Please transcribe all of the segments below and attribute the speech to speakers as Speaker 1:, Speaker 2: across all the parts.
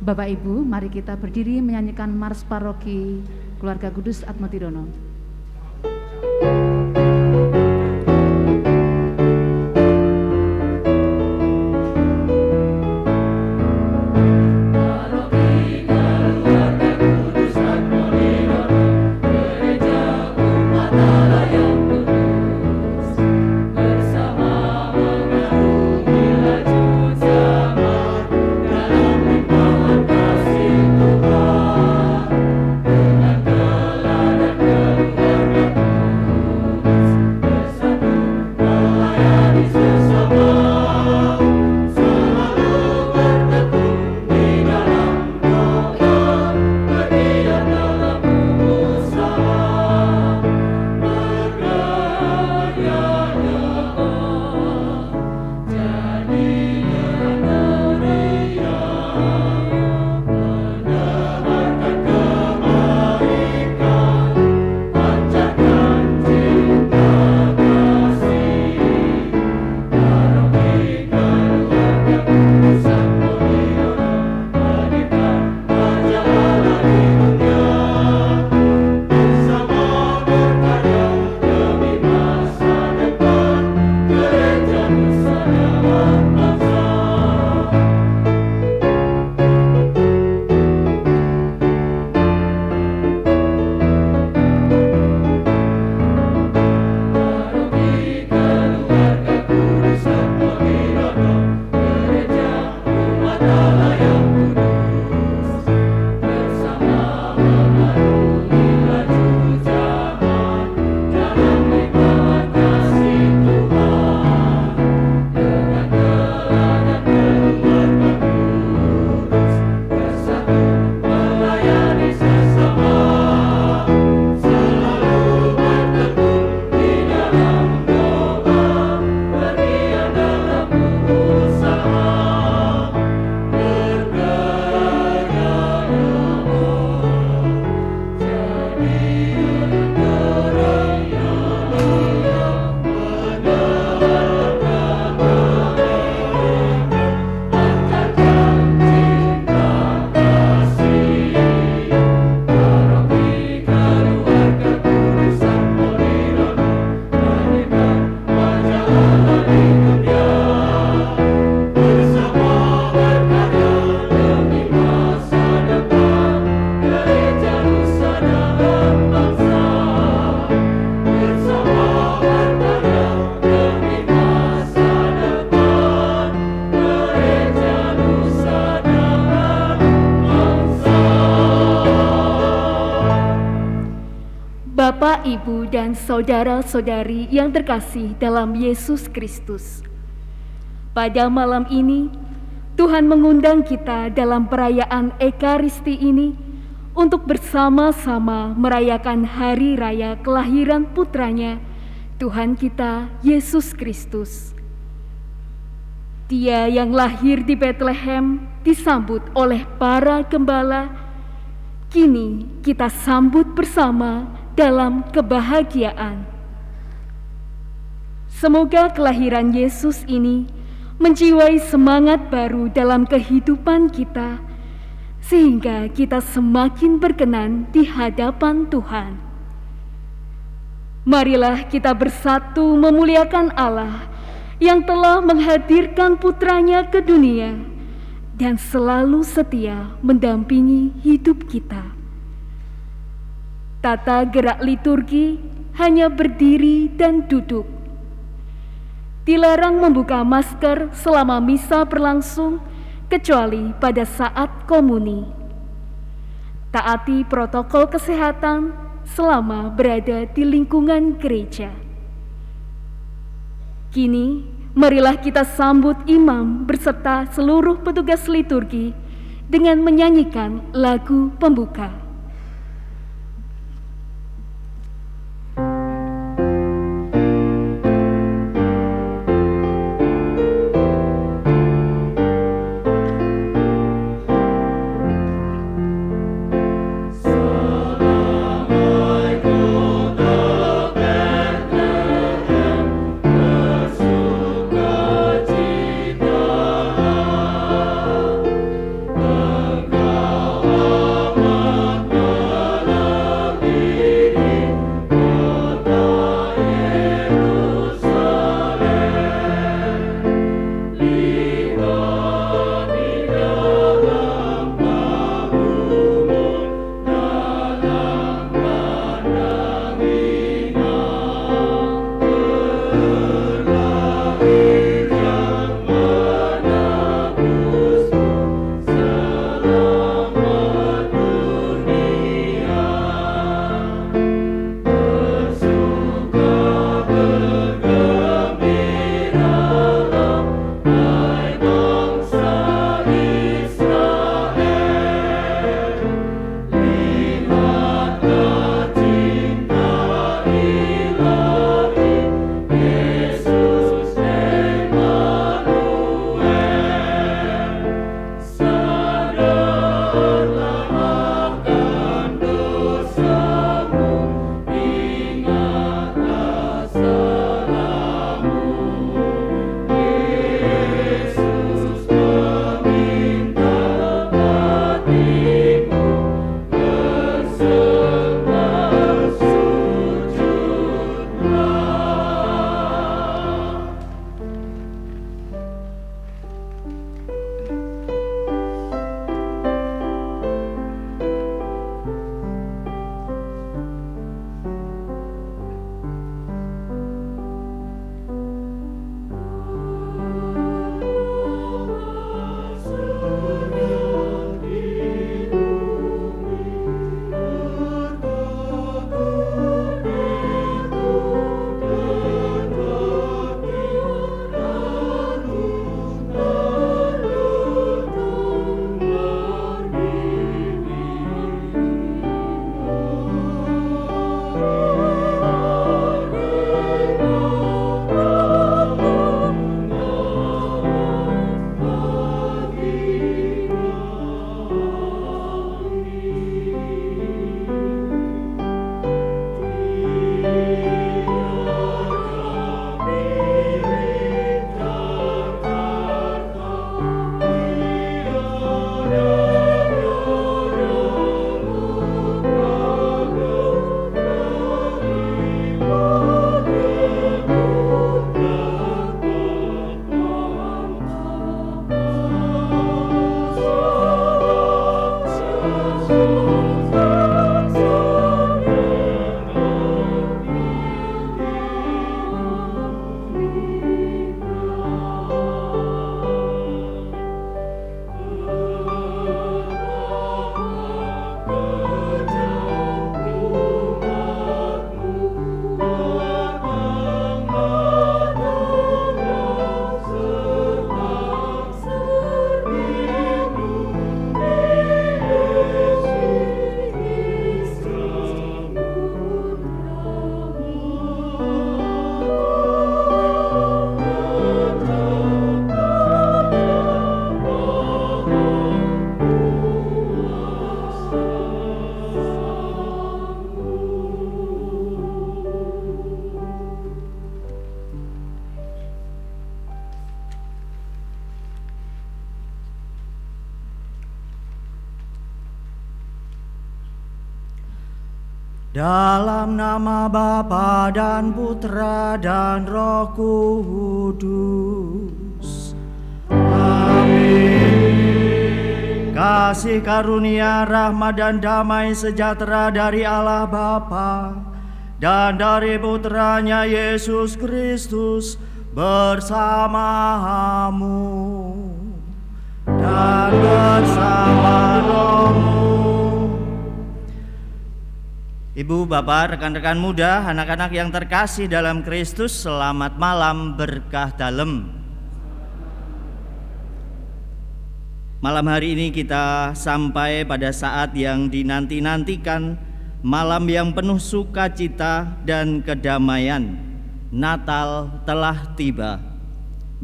Speaker 1: Bapak Ibu, mari kita berdiri menyanyikan Mars Paroki Keluarga Kudus Atmotidono.
Speaker 2: Bapak, Ibu, dan saudara-saudari yang terkasih dalam Yesus Kristus. Pada malam ini, Tuhan mengundang kita dalam perayaan Ekaristi ini untuk bersama-sama merayakan hari raya kelahiran putranya, Tuhan kita Yesus Kristus. Dia yang lahir di Betlehem disambut oleh para gembala. Kini kita sambut bersama dalam kebahagiaan. Semoga kelahiran Yesus ini menjiwai semangat baru dalam kehidupan kita, sehingga kita semakin berkenan di hadapan Tuhan. Marilah kita bersatu memuliakan Allah yang telah menghadirkan putranya ke dunia dan selalu setia mendampingi hidup kita. Tata gerak liturgi hanya berdiri dan duduk. Dilarang membuka masker selama misa berlangsung, kecuali pada saat komuni. Taati protokol kesehatan selama berada di lingkungan gereja. Kini, marilah kita sambut imam beserta seluruh petugas liturgi dengan menyanyikan lagu pembuka.
Speaker 3: Engkau Dalam nama Bapa dan Putra dan Roh Kudus. Amin. Kasih karunia, rahmat dan damai sejahtera dari Allah Bapa dan dari Putranya Yesus Kristus bersamamu dan bersama rohmu. Ibu, bapak, rekan-rekan muda, anak-anak yang terkasih dalam Kristus, selamat malam, berkah dalem. Malam hari ini kita sampai pada saat yang dinanti-nantikan, malam yang penuh sukacita dan kedamaian. Natal telah tiba.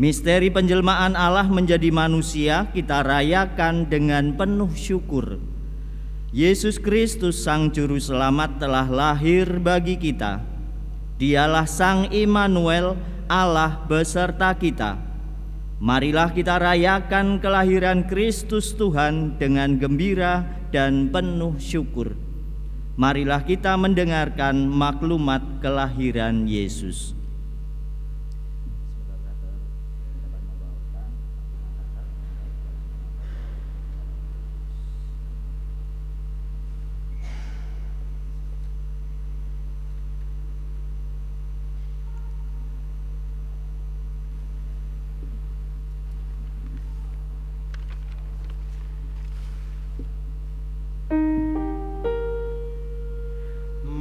Speaker 3: Misteri penjelmaan Allah menjadi manusia kita rayakan dengan penuh syukur. Yesus Kristus Sang Juru Selamat telah lahir bagi kita. Dialah Sang Immanuel, Allah beserta kita. Marilah kita rayakan kelahiran Kristus Tuhan dengan gembira dan penuh syukur. Marilah kita mendengarkan maklumat kelahiran Yesus.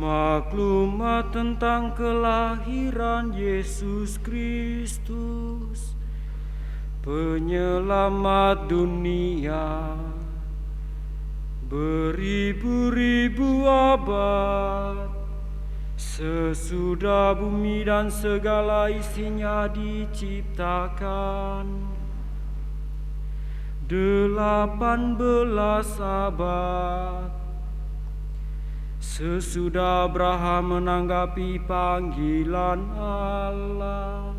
Speaker 4: Maklumat tentang kelahiran Yesus Kristus, penyelamat dunia. Beribu-ribu abad sesudah bumi dan segala isinya diciptakan, 18 abad sesudah Abraham menanggapi panggilan Allah,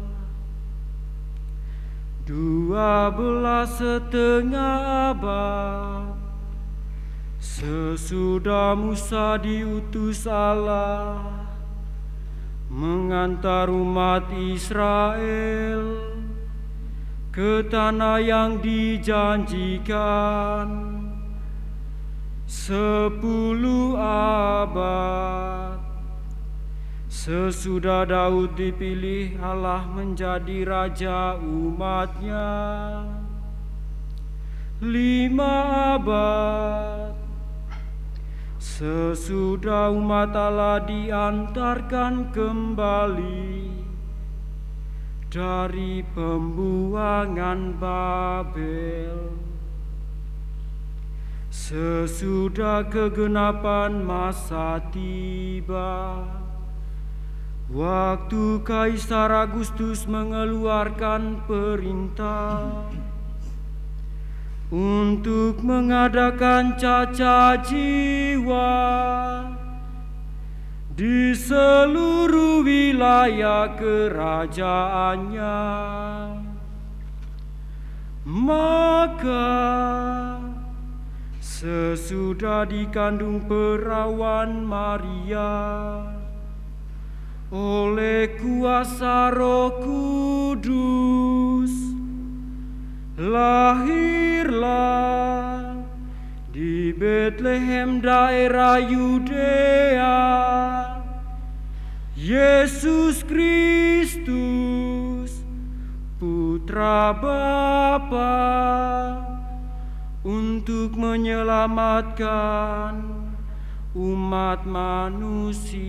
Speaker 4: 12,5 abad sesudah Musa diutus Allah mengantar umat Israel ke tanah yang dijanjikan, 10 abad sesudah Daud dipilih Allah menjadi raja umatnya, 5 abad sesudah umat Allah diantarkan kembali dari pembuangan Babel. Sesudah kegenapan masa tiba, waktu Kaisar Agustus mengeluarkan perintah untuk mengadakan cacat jiwa di seluruh wilayah kerajaannya, maka sesudah dikandung perawan Maria oleh kuasa Roh Kudus, lahirlah di Betlehem daerah Yudea Yesus Kristus, Putra Bapa, untuk menyelamatkan umat manusia.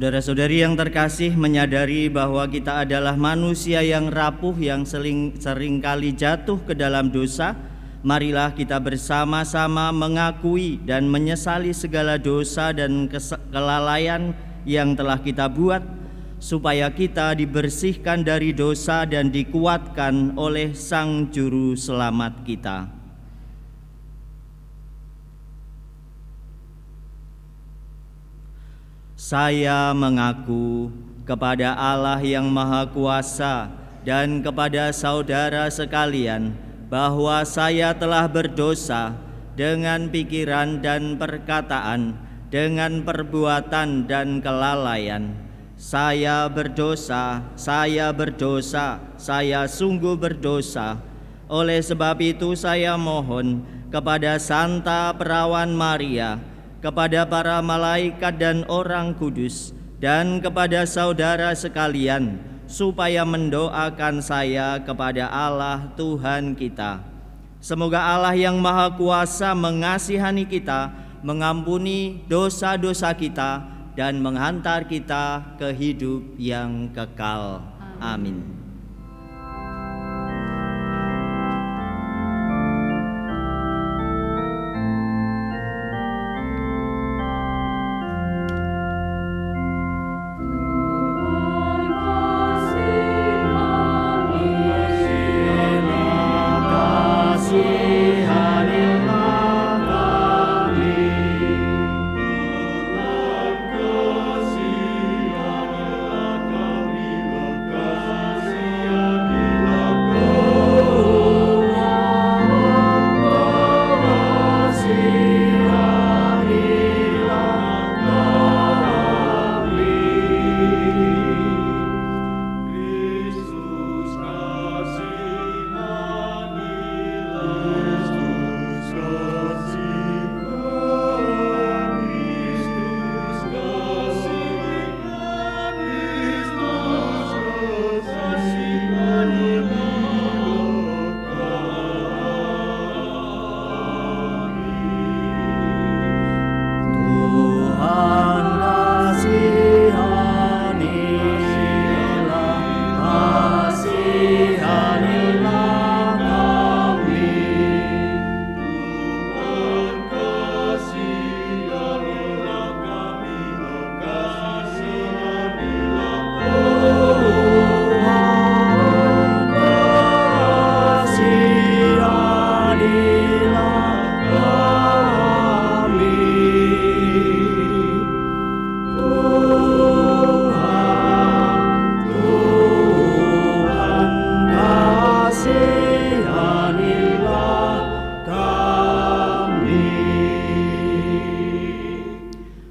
Speaker 3: Saudara-saudari yang terkasih, menyadari bahwa kita adalah manusia yang rapuh, yang seringkali jatuh ke dalam dosa. Marilah kita bersama-sama mengakui dan menyesali segala dosa dan kelalaian yang telah kita buat, supaya kita dibersihkan dari dosa dan dikuatkan oleh Sang Juru Selamat kita. Saya mengaku kepada Allah yang Maha Kuasa dan kepada saudara sekalian bahwa saya telah berdosa dengan pikiran dan perkataan, dengan perbuatan dan kelalaian. Saya berdosa, saya sungguh berdosa. Oleh sebab itu saya mohon kepada Santa Perawan Maria, kepada para malaikat dan orang kudus, dan kepada saudara sekalian, supaya mendoakan saya kepada Allah Tuhan kita. Semoga Allah yang Maha Kuasa mengasihani kita, mengampuni dosa-dosa kita, dan menghantar kita ke hidup yang kekal. Amin.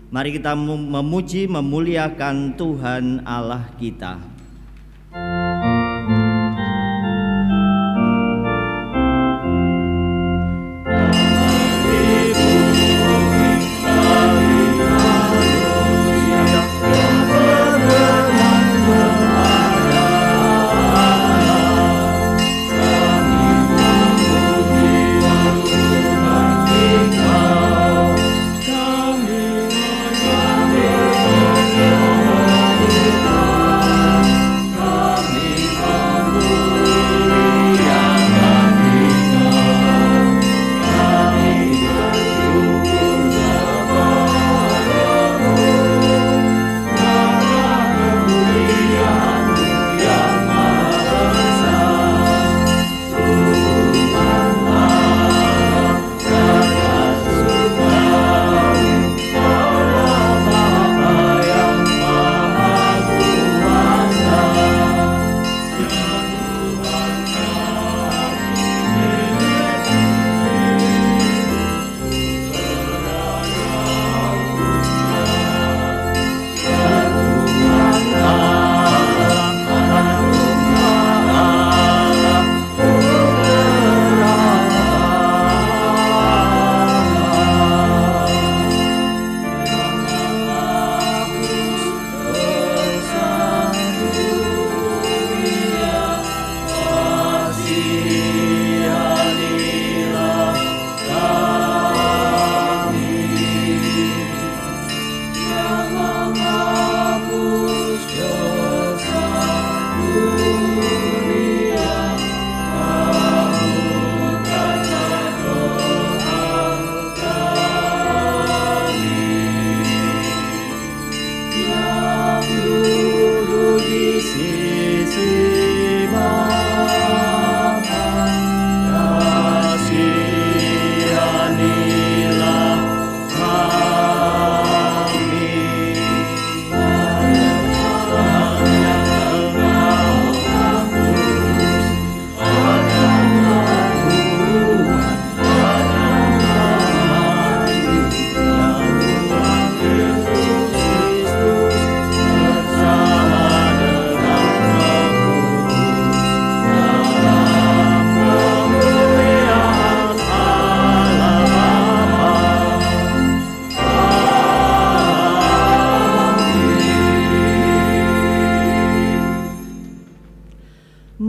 Speaker 3: Mari kita memuji, memuliakan Tuhan Allah kita.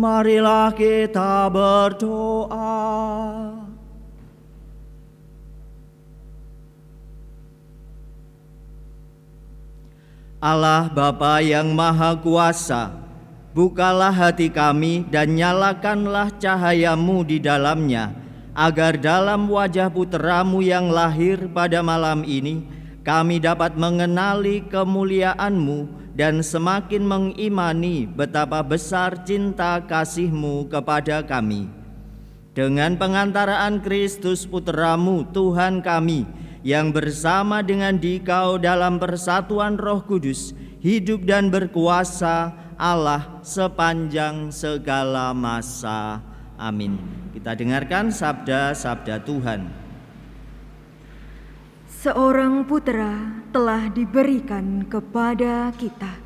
Speaker 3: Marilah kita berdoa. Allah Bapa yang Maha Kuasa, bukalah hati kami dan nyalakanlah cahaya-Mu di dalamnya, agar dalam wajah Putra-Mu yang lahir pada malam ini, kami dapat mengenali kemuliaan-Mu dan semakin mengimani betapa besar cinta kasih-Mu kepada kami. Dengan pengantaraan Kristus Putra-Mu Tuhan kami, yang bersama dengan Dikau dalam persatuan Roh Kudus, hidup dan berkuasa Allah sepanjang segala masa. Amin. Kita dengarkan sabda-sabda Tuhan.
Speaker 5: Seorang putra telah diberikan kepada kita.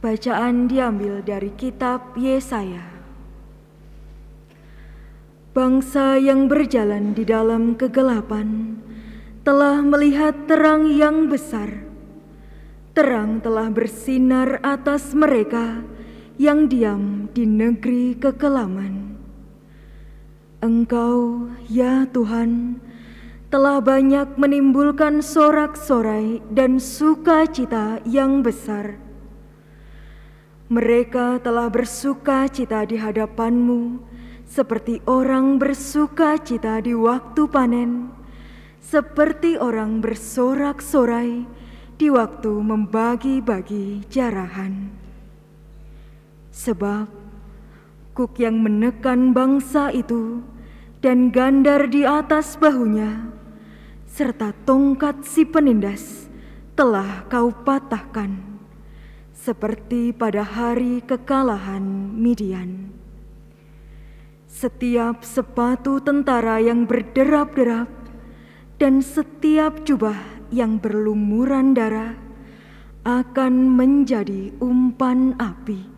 Speaker 5: Bacaan diambil dari kitab Yesaya. Bangsa yang berjalan di dalam kegelapan telah melihat terang yang besar. Terang telah bersinar atas mereka yang diam di negeri kekelaman. Engkau, ya Tuhan, telah banyak menimbulkan sorak-sorai dan sukacita yang besar. Mereka telah bersuka-cita di hadapan-Mu, seperti orang bersuka-cita di waktu panen, seperti orang bersorak-sorai di waktu membagi-bagi jarahan. Sebab kuk yang menekan bangsa itu dan gandar di atas bahunya, serta tongkat si penindas telah Kau patahkan, seperti pada hari kekalahan Midian. Setiap sepatu tentara yang berderap-derap dan setiap jubah yang berlumuran darah akan menjadi umpan api.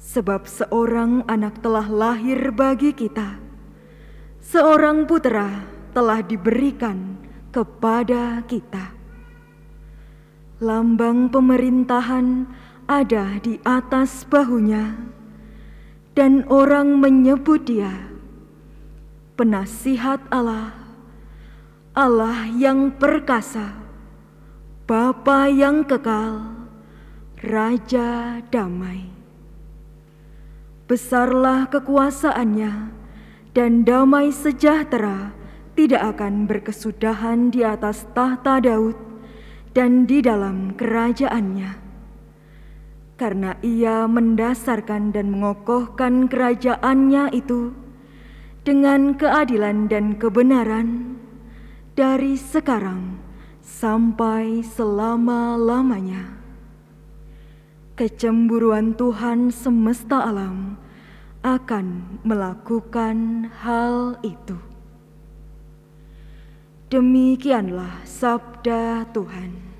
Speaker 5: Sebab seorang anak telah lahir bagi kita, seorang putera telah diberikan kepada kita. Lambang pemerintahan ada di atas bahunya, dan orang menyebut Dia Penasihat Allah, Allah yang perkasa, Bapa yang kekal, Raja damai. Besarlah kekuasaannya, dan damai sejahtera tidak akan berkesudahan di atas tahta Daud dan di dalam kerajaannya. Karena Ia mendasarkan dan mengokohkan kerajaannya itu dengan keadilan dan kebenaran dari sekarang sampai selama-lamanya. Kecemburuan Tuhan semesta alam akan melakukan hal itu. Demikianlah sabda Tuhan.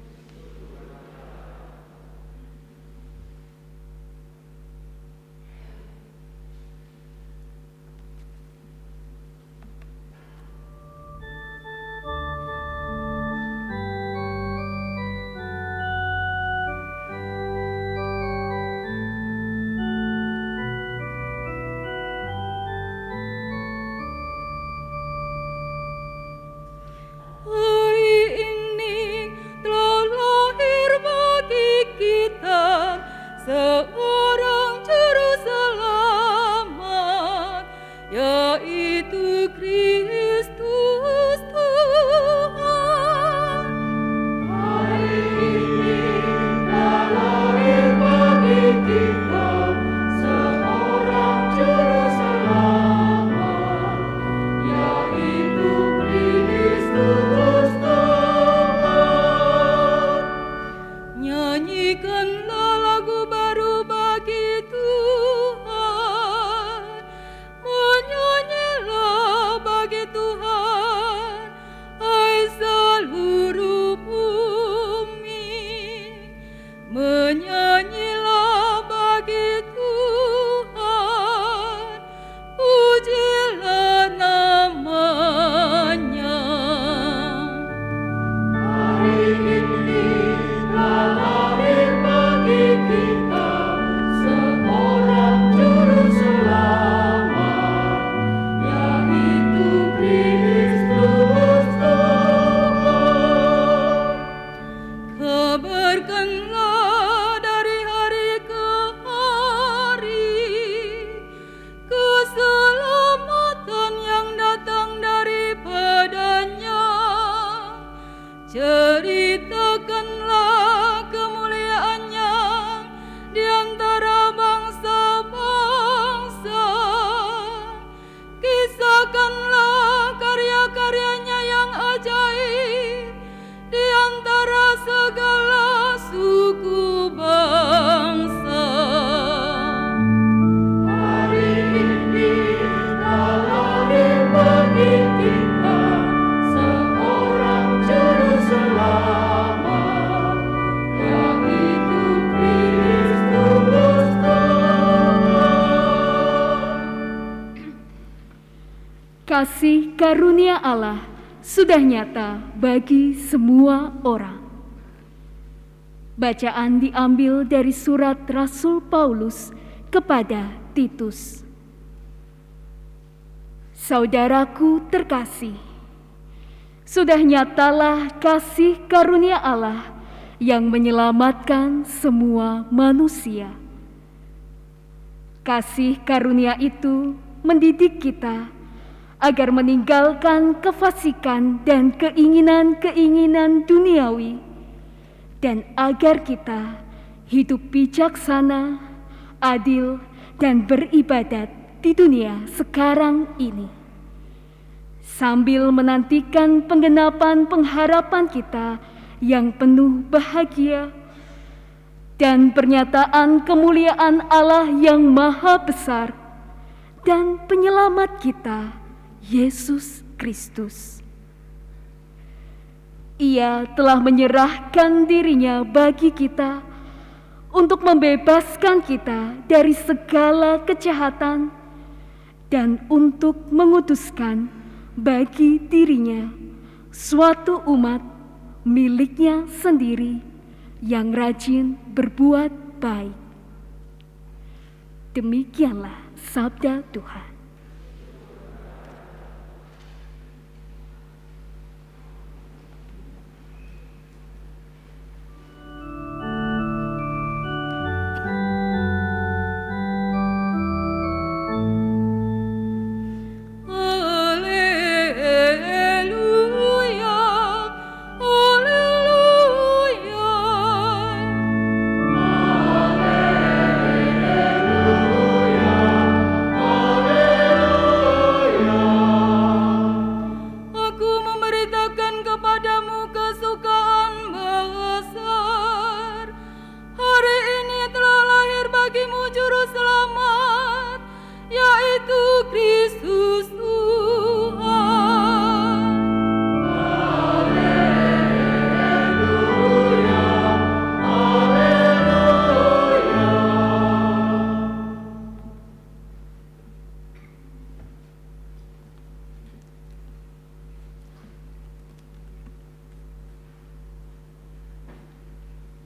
Speaker 2: Hari ini telah kasih karunia Allah sudah nyata bagi semua orang. Bacaan diambil dari surat Rasul Paulus kepada Titus. Saudaraku terkasih, sudah nyatalah kasih karunia Allah yang menyelamatkan semua manusia. Kasih karunia itu mendidik kita agar meninggalkan kefasikan dan keinginan-keinginan duniawi, dan agar kita hidup bijaksana, adil, dan beribadat di dunia sekarang ini, sambil menantikan penggenapan pengharapan kita yang penuh bahagia dan pernyataan kemuliaan Allah yang maha besar dan penyelamat kita, Yesus Kristus. Ia telah menyerahkan dirinya bagi kita untuk membebaskan kita dari segala kejahatan dan untuk menguduskan bagi dirinya suatu umat miliknya sendiri yang rajin berbuat baik. Demikianlah sabda Tuhan.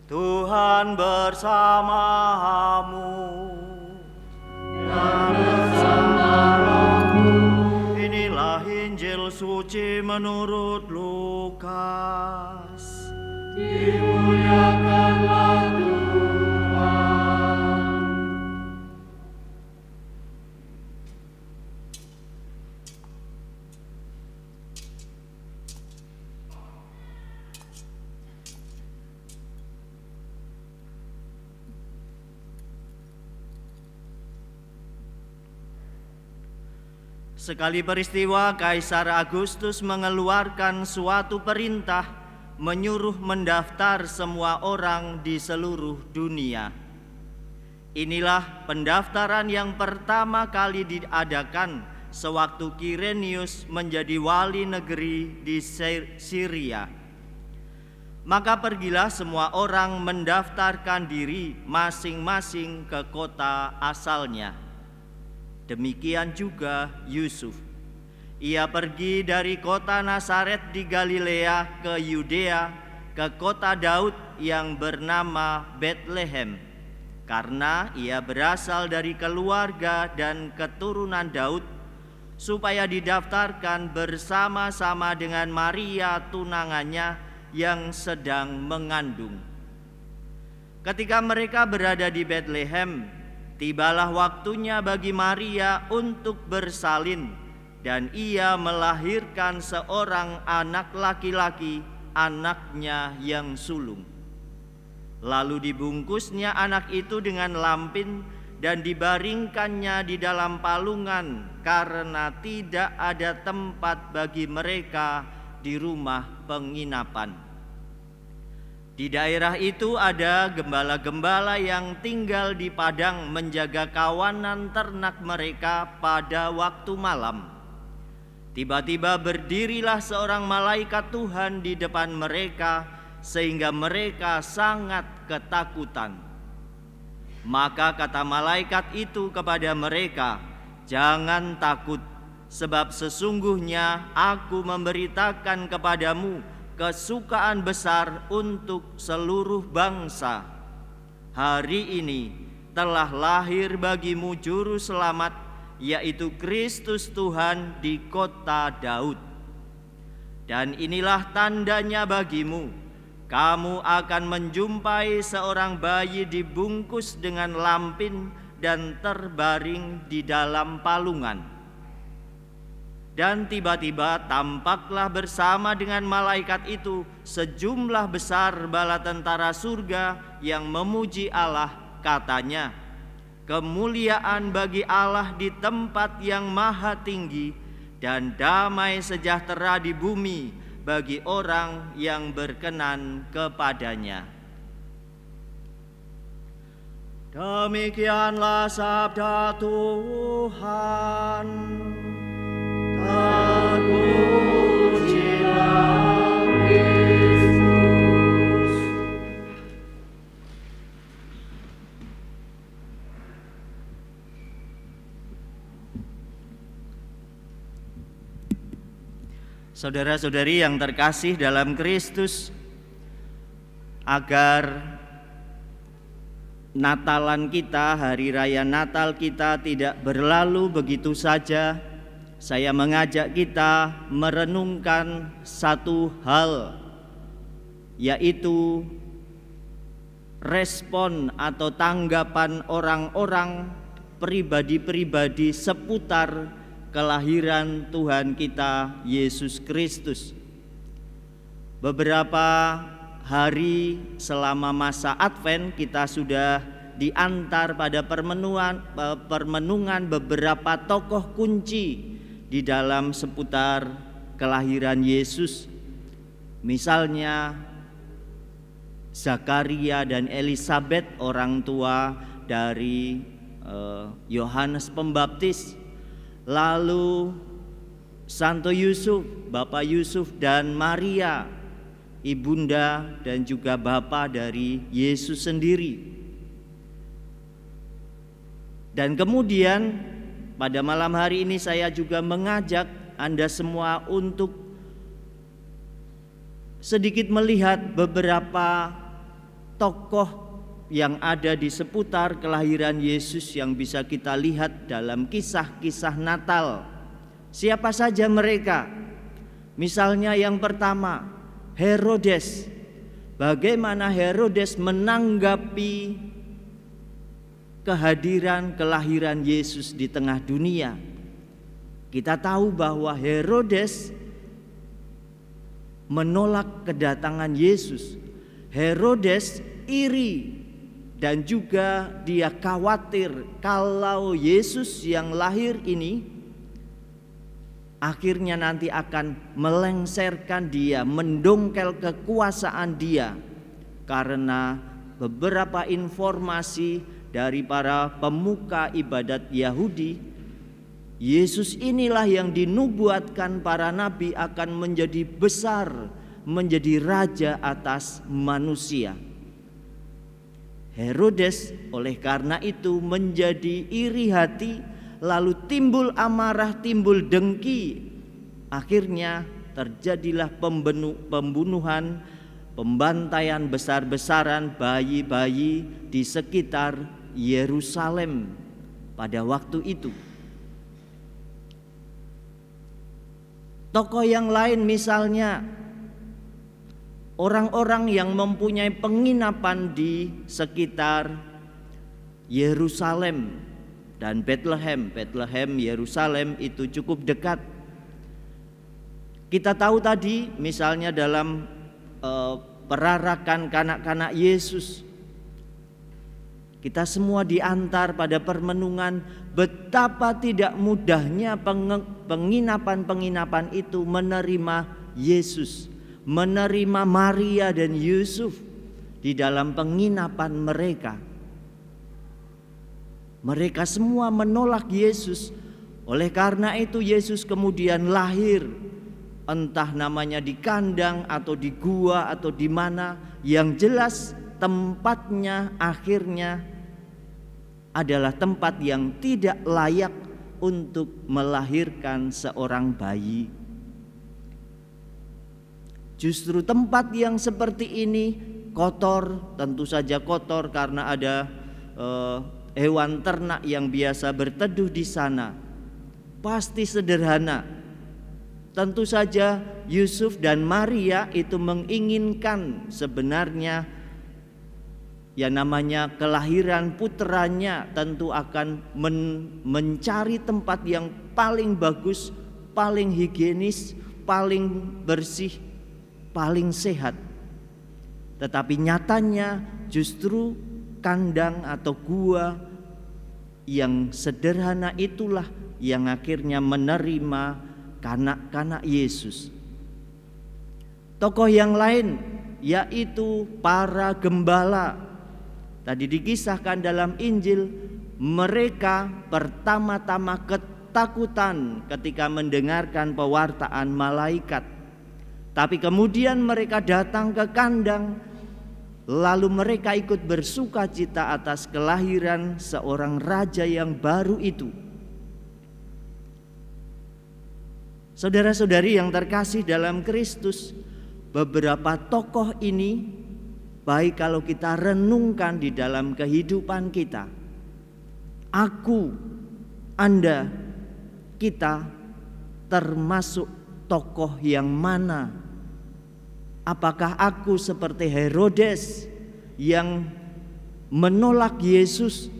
Speaker 3: Tuhan bersamamu. Dan bersamamu. Inilah Injil suci menurut Lukas. Dimuliakanlah Tuhan. Sekali peristiwa, Kaisar Agustus mengeluarkan suatu perintah menyuruh mendaftar semua orang di seluruh dunia. Inilah pendaftaran yang pertama kali diadakan sewaktu Kirenius menjadi wali negeri di Syria. Maka pergilah semua orang mendaftarkan diri masing-masing ke kota asalnya. Demikian juga Yusuf. Ia pergi dari kota Nazaret di Galilea ke Yudea, ke kota Daud yang bernama Betlehem, karena ia berasal dari keluarga dan keturunan Daud, supaya didaftarkan bersama-sama dengan Maria tunangannya yang sedang mengandung. Ketika mereka berada di Betlehem, tibalah waktunya bagi Maria untuk bersalin, dan ia melahirkan seorang anak laki-laki, anaknya yang sulung. Lalu dibungkusnya anak itu dengan lampin dan dibaringkannya di dalam palungan, karena tidak ada tempat bagi mereka di rumah penginapan. Di daerah itu ada gembala-gembala yang tinggal di padang menjaga kawanan ternak mereka pada waktu malam. Tiba-tiba berdirilah seorang malaikat Tuhan di depan mereka, sehingga mereka sangat ketakutan. Maka kata malaikat itu kepada mereka, "Jangan takut, sebab sesungguhnya aku memberitakan kepadamu kesukaan besar untuk seluruh bangsa. Hari ini telah lahir bagimu juru selamat, yaitu Kristus Tuhan di kota Daud. Dan inilah tandanya bagimu, kamu akan menjumpai seorang bayi dibungkus dengan lampin dan terbaring di dalam palungan. Dan tiba-tiba tampaklah bersama dengan malaikat itu sejumlah besar bala tentara surga yang memuji Allah, katanya, kemuliaan bagi Allah di tempat yang maha tinggi, dan damai sejahtera di bumi bagi orang yang berkenan kepadanya. Demikianlah sabda Tuhan. Terpujilah Kristus. Saudara-saudari yang terkasih dalam Kristus, agar Natalan kita, hari raya Natal kita tidak berlalu begitu saja, saya mengajak kita merenungkan satu hal, yaitu respon atau tanggapan orang-orang, pribadi-pribadi seputar kelahiran Tuhan kita Yesus Kristus. Beberapa hari selama masa Advent kita sudah diantar pada permenungan beberapa tokoh kunci di dalam seputar kelahiran Yesus. Misalnya Zakaria dan Elisabet, orang tua dari Yohanes Pembaptis. Lalu Santo Yusuf, Bapak Yusuf dan Maria, ibunda dan juga bapa dari Yesus sendiri. Dan kemudian pada malam hari ini saya juga mengajak Anda semua untuk sedikit melihat beberapa tokoh yang ada di seputar kelahiran Yesus yang bisa kita lihat dalam kisah-kisah Natal. Siapa saja mereka? Misalnya yang pertama, Herodes. Bagaimana Herodes menanggapi kehadiran kelahiran Yesus di tengah dunia? Kita tahu bahwa Herodes menolak kedatangan Yesus. Herodes iri dan juga dia khawatir kalau Yesus yang lahir ini akhirnya nanti akan melengsarkan dia, mendongkel kekuasaan dia, karena beberapa informasi dari para pemuka ibadat Yahudi, Yesus inilah yang dinubuatkan para nabi akan menjadi besar, menjadi raja atas manusia. Herodes oleh karena itu menjadi iri hati, lalu timbul amarah, timbul dengki. Akhirnya terjadilah pembunuhan, pembantaian besar-besaran bayi-bayi di sekitar Yerusalem pada waktu itu. Tokoh yang lain misalnya orang-orang yang mempunyai penginapan di sekitar Yerusalem dan Bethlehem. Bethlehem, Yerusalem itu cukup dekat. Kita tahu tadi misalnya dalam perarakan kanak-kanak Yesus, kita semua diantar pada permenungan betapa tidak mudahnya penginapan-penginapan itu menerima Yesus, menerima Maria dan Yusuf di dalam penginapan mereka. Mereka semua menolak Yesus. Oleh karena itu Yesus kemudian lahir, entah namanya di kandang atau di gua atau di mana. Yang jelas tempatnya akhirnya adalah tempat yang tidak layak untuk melahirkan seorang bayi. Justru tempat yang seperti ini kotor, tentu saja kotor karena ada hewan ternak yang biasa berteduh di sana. Pasti sederhana. Tentu saja Yusuf dan Maria itu menginginkan sebenarnya yang namanya kelahiran putranya, tentu akan mencari tempat yang paling bagus, paling higienis, paling bersih, paling sehat. Tetapi nyatanya justru kandang atau gua yang sederhana itulah yang akhirnya menerima kanak-kanak Yesus. Tokoh yang lain yaitu para gembala. Tadi dikisahkan dalam Injil, mereka pertama-tama ketakutan ketika mendengarkan pewartaan malaikat. Tapi kemudian mereka datang ke kandang, lalu mereka ikut bersuka cita atas kelahiran seorang raja yang baru itu. Saudara-saudari yang terkasih dalam Kristus, beberapa tokoh ini baik kalau kita renungkan di dalam kehidupan kita. Aku, Anda, kita termasuk tokoh yang mana? Apakah aku seperti Herodes yang menolak Yesus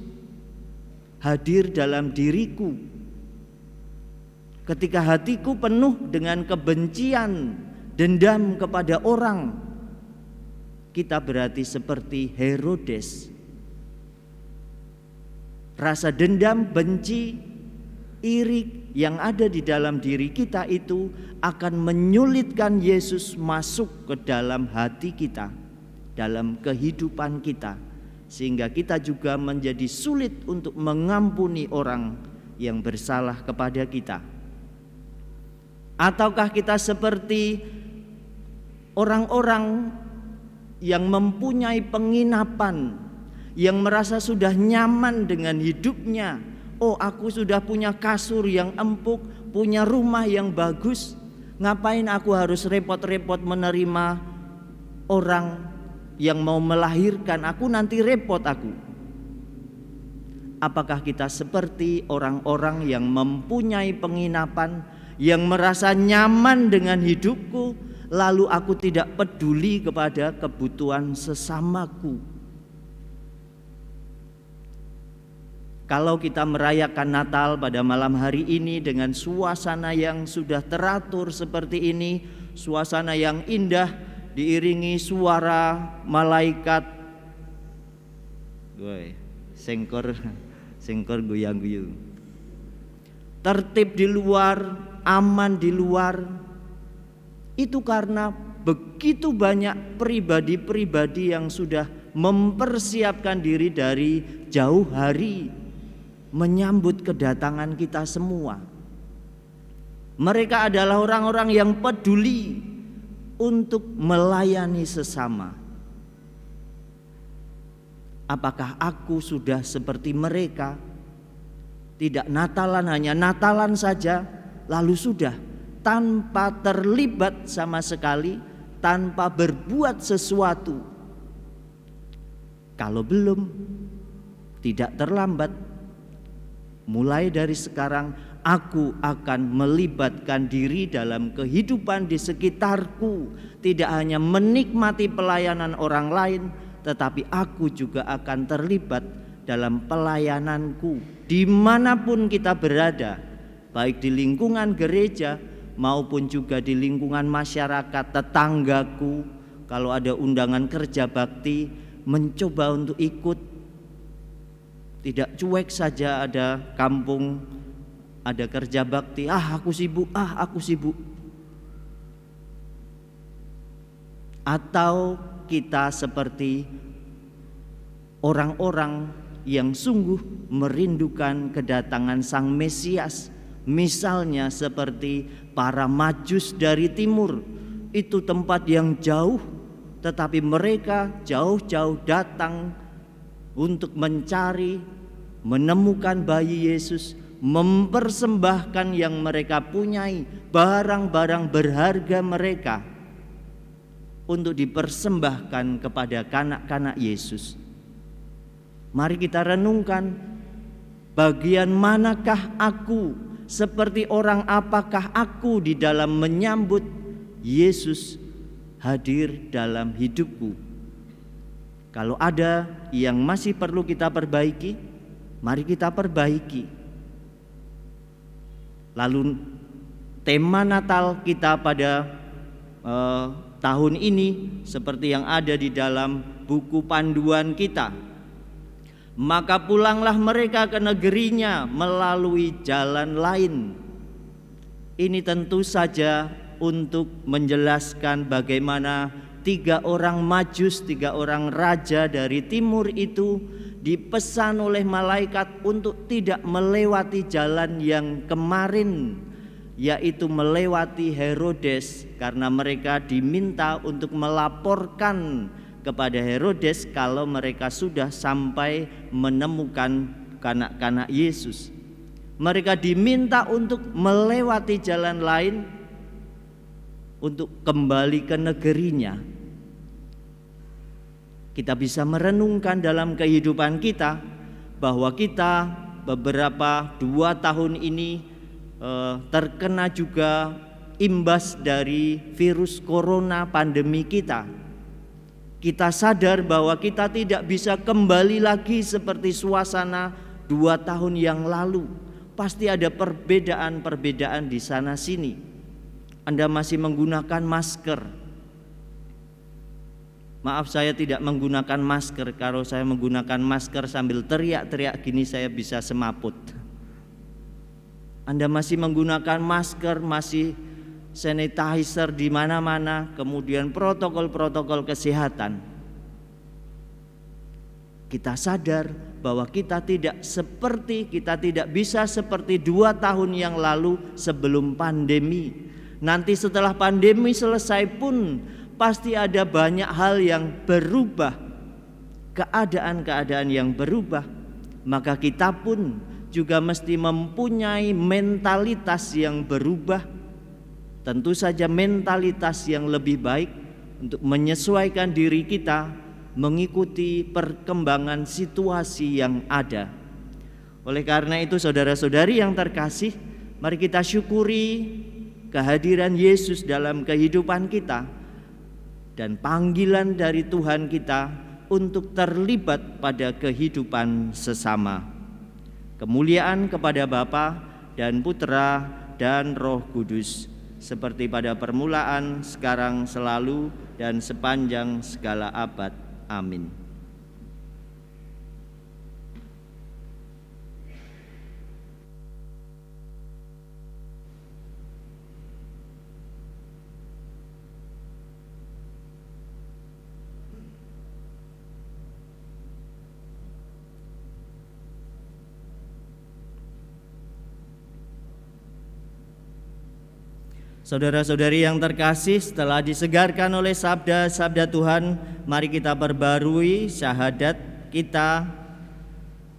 Speaker 3: hadir dalam diriku? Ketika hatiku penuh dengan kebencian, dendam kepada orang, kita berarti seperti Herodes. Rasa dendam, benci, iri yang ada di dalam diri kita itu akan menyulitkan Yesus masuk ke dalam hati kita, dalam kehidupan kita, sehingga kita juga menjadi sulit untuk mengampuni orang yang bersalah kepada kita. Ataukah kita seperti orang-orang yang mempunyai penginapan, yang merasa sudah nyaman dengan hidupnya? Oh, aku sudah punya kasur yang empuk, punya rumah yang bagus, ngapain aku harus repot-repot menerima orang yang mau melahirkan? Aku nanti repot aku. Apakah kita seperti orang-orang yang mempunyai penginapan, yang merasa nyaman dengan hidupku, lalu aku tidak peduli kepada kebutuhan sesamaku? Kalau kita merayakan Natal pada malam hari ini dengan suasana yang sudah teratur seperti ini, suasana yang indah diiringi suara malaikat, sengkor goyang-guyung, tertib di luar, aman di luar, itu karena begitu banyak pribadi-pribadi yang sudah mempersiapkan diri dari jauh hari menyambut kedatangan kita semua. Mereka adalah orang-orang yang peduli untuk melayani sesama. Apakah aku sudah seperti mereka? Tidak Natalan, hanya Natalan saja, lalu sudah, tanpa terlibat sama sekali, tanpa berbuat sesuatu. Kalau belum, tidak terlambat. Mulai dari sekarang aku akan melibatkan diri dalam kehidupan di sekitarku. Tidak hanya menikmati pelayanan orang lain, tetapi aku juga akan terlibat dalam pelayananku dimanapun kita berada, baik di lingkungan gereja maupun juga di lingkungan masyarakat, tetanggaku. Kalau ada undangan kerja bakti, mencoba untuk ikut. Tidak cuek saja ada kampung, ada kerja bakti, aku sibuk. Atau kita seperti orang-orang yang sungguh merindukan kedatangan Sang Mesias. Misalnya seperti para Majus dari timur, itu tempat yang jauh, tetapi mereka jauh-jauh datang untuk mencari, menemukan bayi Yesus, mempersembahkan yang mereka punyai, barang-barang berharga mereka, untuk dipersembahkan kepada kanak-kanak Yesus. Mari kita renungkan, bagian manakah aku, seperti orang apakah aku di dalam menyambut Yesus hadir dalam hidupku. Kalau ada yang masih perlu kita perbaiki, mari kita perbaiki. Lalu tema Natal kita pada tahun ini seperti yang ada di dalam buku panduan kita. Maka pulanglah mereka ke negerinya melalui jalan lain. Ini tentu saja untuk menjelaskan bagaimana 3 orang Majus, 3 orang raja dari timur itu dipesan oleh malaikat untuk tidak melewati jalan yang kemarin, yaitu melewati Herodes, karena mereka diminta untuk melaporkan kepada Herodes kalau mereka sudah sampai menemukan kanak-kanak Yesus. Mereka diminta untuk melewati jalan lain untuk kembali ke negerinya. Kita bisa merenungkan dalam kehidupan kita bahwa kita beberapa 2 tahun ini terkena juga imbas dari virus corona pandemi kita. Kita sadar bahwa kita tidak bisa kembali lagi seperti suasana 2 tahun yang lalu. Pasti ada perbedaan-perbedaan di sana sini. Anda masih menggunakan masker. Maaf, saya tidak menggunakan masker. Kalau saya menggunakan masker sambil teriak-teriak gini, saya bisa semaput. Anda masih menggunakan masker, masih sanitizer di mana-mana, kemudian protokol-protokol kesehatan. Kita sadar bahwa kita tidak bisa seperti 2 tahun yang lalu sebelum pandemi. Nanti setelah pandemi selesai pun pasti ada banyak hal yang berubah, keadaan-keadaan yang berubah. Maka kita pun juga mesti mempunyai mentalitas yang berubah. Tentu saja mentalitas yang lebih baik untuk menyesuaikan diri kita mengikuti perkembangan situasi yang ada. Oleh karena itu, saudara-saudari yang terkasih, mari kita syukuri kehadiran Yesus dalam kehidupan kita dan panggilan dari Tuhan kita untuk terlibat pada kehidupan sesama. Kemuliaan kepada Bapa dan Putra dan Roh Kudus, seperti pada permulaan, sekarang, selalu, dan sepanjang segala abad. Amin. Saudara-saudari yang terkasih, setelah disegarkan oleh sabda-sabda Tuhan, mari kita perbarui syahadat kita,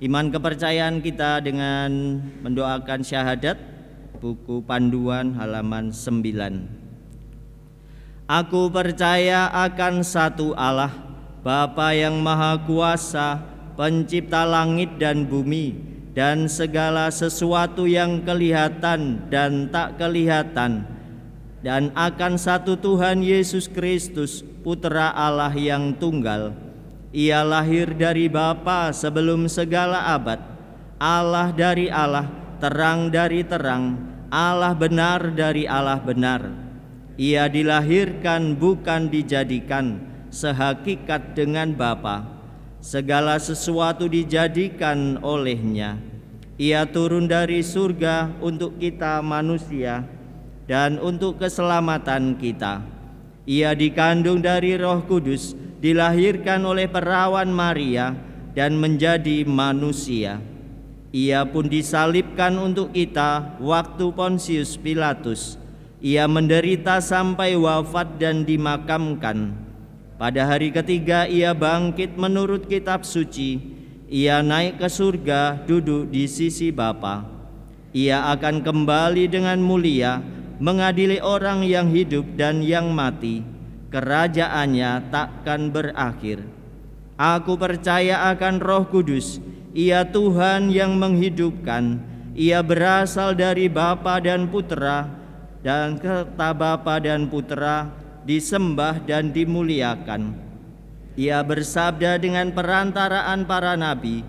Speaker 3: iman kepercayaan kita dengan mendoakan syahadat. Buku panduan halaman 9. Aku percaya akan satu Allah, Bapa yang Maha Kuasa, pencipta langit dan bumi, dan segala sesuatu yang kelihatan dan tak kelihatan, dan akan satu Tuhan Yesus Kristus, Putra Allah yang tunggal. Ia lahir dari Bapa sebelum segala abad, Allah dari Allah, terang dari terang, Allah benar dari Allah benar. Ia dilahirkan bukan dijadikan, sehakikat dengan Bapa. Segala sesuatu dijadikan olehnya. Ia turun dari surga untuk kita manusia dan untuk keselamatan kita. Ia dikandung dari Roh Kudus, dilahirkan oleh perawan Maria, dan menjadi manusia. Ia pun disalibkan untuk kita waktu Pontius Pilatus. Ia menderita sampai wafat dan dimakamkan. Pada hari ketiga ia bangkit menurut kitab suci. Ia naik ke surga, duduk di sisi Bapa. Ia akan kembali dengan mulia, mengadili orang yang hidup dan yang mati. Kerajaannya takkan berakhir. Aku percaya akan Roh Kudus, Ia Tuhan yang menghidupkan. Ia berasal dari Bapa dan Putra, dan serta Bapa dan Putra disembah dan dimuliakan. Ia bersabda dengan perantaraan para nabi,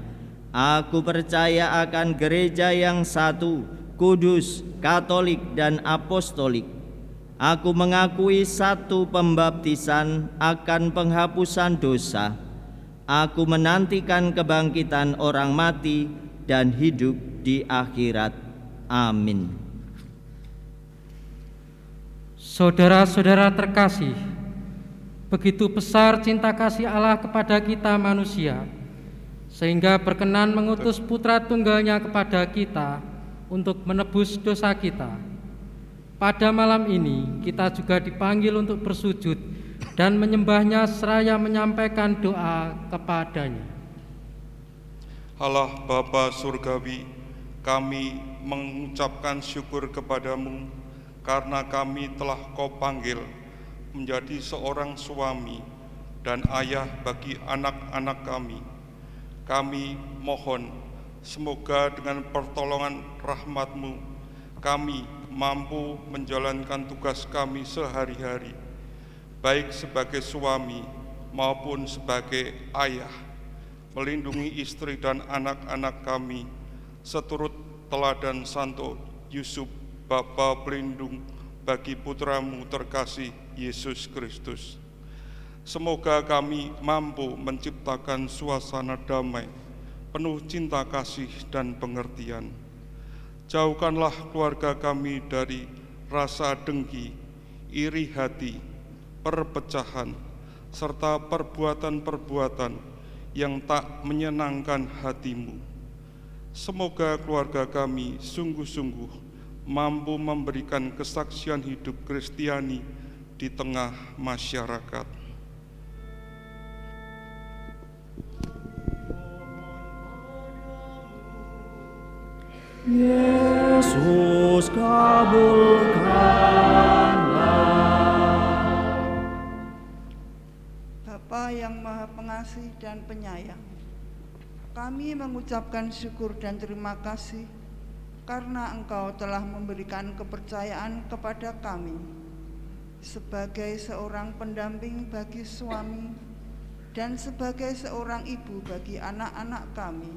Speaker 3: Aku percaya akan gereja yang satu, kudus, katolik, dan apostolik. Aku mengakui satu pembaptisan akan penghapusan dosa. Aku menantikan kebangkitan orang mati dan hidup di akhirat. Amin.
Speaker 6: Saudara-saudara terkasih, begitu besar cinta kasih Allah kepada kita manusia, sehingga berkenan mengutus Putra Tunggalnya kepada kita untuk menebus dosa kita. Pada malam ini kita juga dipanggil untuk bersujud dan menyembahnya seraya menyampaikan doa kepadanya.
Speaker 7: Allah Bapa Surgawi, kami mengucapkan syukur kepadamu karena kami telah Kau panggil menjadi seorang suami dan ayah bagi anak-anak kami. Kami mohon semoga dengan pertolongan rahmat-Mu kami mampu menjalankan tugas kami sehari-hari, baik sebagai suami maupun sebagai ayah, melindungi istri dan anak-anak kami seturut teladan Santo Yusuf, Bapa pelindung bagi putra-Mu terkasih Yesus Kristus. Semoga kami mampu menciptakan suasana damai, penuh cinta kasih dan pengertian. Jauhkanlah keluarga kami dari rasa dengki, iri hati, perpecahan, serta perbuatan-perbuatan yang tak menyenangkan hati-Mu. Semoga keluarga kami sungguh-sungguh mampu memberikan kesaksian hidup Kristiani di tengah masyarakat.
Speaker 3: Yesus, kabulkanlah.
Speaker 8: Bapa yang Maha Pengasih dan Penyayang, kami mengucapkan syukur dan terima kasih karena Engkau telah memberikan kepercayaan kepada kami sebagai seorang pendamping bagi suami dan sebagai seorang ibu bagi anak-anak kami.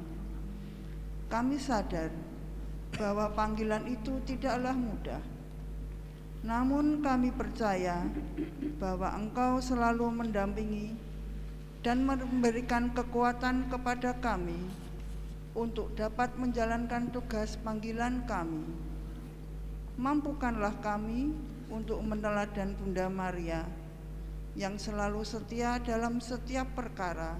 Speaker 8: Kami sadar bahwa panggilan itu tidaklah mudah. Namun kami percaya bahwa Engkau selalu mendampingi dan memberikan kekuatan kepada kami untuk dapat menjalankan tugas panggilan kami. Mampukanlah kami untuk meneladan Bunda Maria yang selalu setia dalam setiap perkara,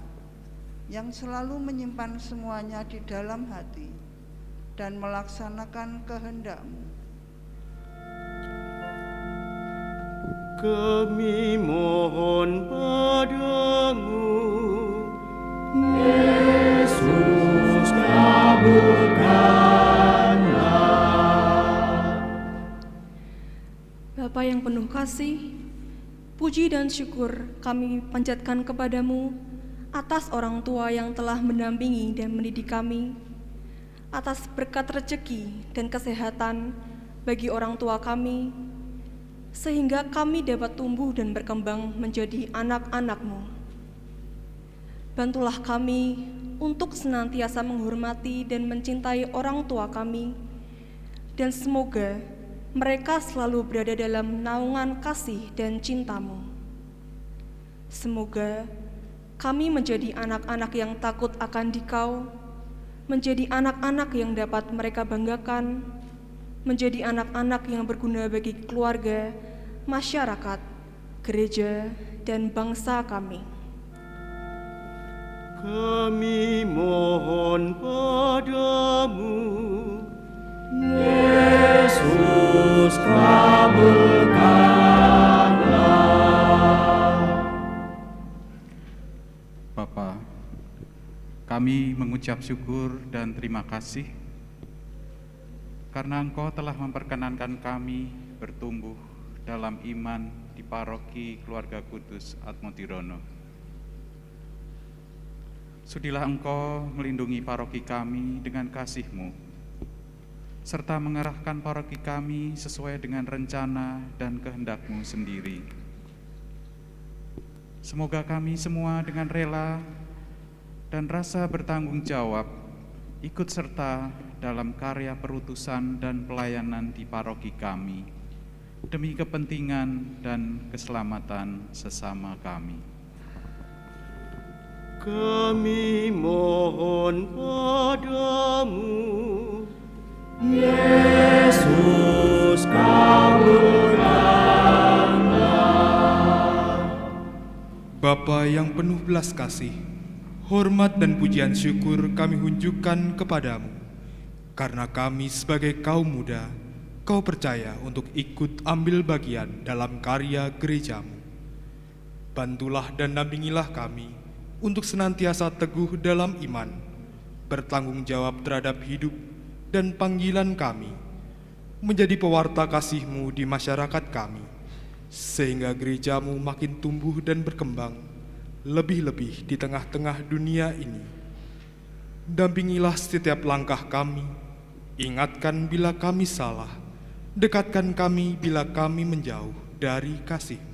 Speaker 8: yang selalu menyimpan semuanya di dalam hati dan melaksanakan kehendak-Mu.
Speaker 4: Kami mohon padamu,
Speaker 3: Yesus, kabulkanlah.
Speaker 9: Bapa yang penuh kasih, puji dan syukur kami panjatkan kepadamu atas orang tua yang telah mendampingi dan mendidik kami, atas berkat rezeki dan kesehatan bagi orang tua kami, sehingga kami dapat tumbuh dan berkembang menjadi anak-anak-Mu. Bantulah kami untuk senantiasa menghormati dan mencintai orang tua kami, dan semoga mereka selalu berada dalam naungan kasih dan cinta-Mu. Semoga kami menjadi anak-anak yang takut akan Dikau, menjadi anak-anak yang dapat mereka banggakan, menjadi anak-anak yang berguna bagi keluarga, masyarakat, gereja, dan bangsa kami.
Speaker 4: kami mohon padamu,
Speaker 3: Yesus, kabulkanlah.
Speaker 10: Bapa, kami mengucap syukur dan terima kasih karena Engkau telah memperkenankan kami bertumbuh dalam iman di Paroki Keluarga Kudus Atmotirono. Sudilah Engkau melindungi paroki kami dengan kasih-Mu, serta mengarahkan paroki kami sesuai dengan rencana dan kehendak-Mu sendiri. Semoga kami semua dengan rela dan rasa bertanggung jawab ikut serta dalam karya perutusan dan pelayanan di paroki kami, demi kepentingan dan keselamatan sesama kami.
Speaker 4: Kami mohon padamu,
Speaker 3: Yesus, kabulkanlah.
Speaker 11: Bapa yang penuh belas kasih, hormat dan pujian syukur kami hunjukkan kepadamu, karena kami sebagai kaum muda, Kau percaya untuk ikut ambil bagian dalam karya gerejamu. Bantulah dan dampingilah kami untuk senantiasa teguh dalam iman, bertanggung jawab terhadap hidup dan panggilan kami, menjadi pewarta kasih-Mu di masyarakat kami, sehingga gerejamu makin tumbuh dan berkembang, lebih-lebih di tengah-tengah dunia ini. Dampingilah setiap langkah kami, ingatkan bila kami salah, dekatkan kami bila kami menjauh dari kasih-Mu.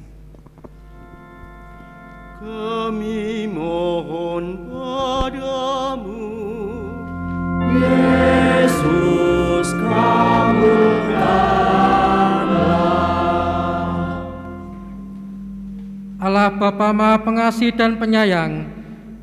Speaker 4: kami mohon padamu,
Speaker 3: Yesus, kabulkanlah.
Speaker 6: Allah Bapa Maha Pengasih dan Penyayang,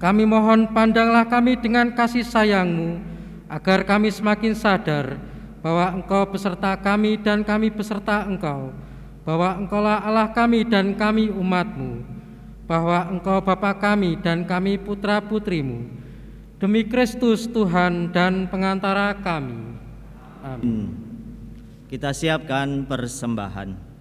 Speaker 6: kami mohon pandanglah kami dengan kasih sayang-Mu, agar kami semakin sadar bahwa Engkau beserta kami dan kami beserta Engkau, bahwa Engkaulah Allah kami dan kami umat-Mu, bahwa Engkau Bapa kami dan kami putra-putri-Mu, demi Kristus Tuhan dan pengantara kami. Amin.
Speaker 3: Kita siapkan persembahan.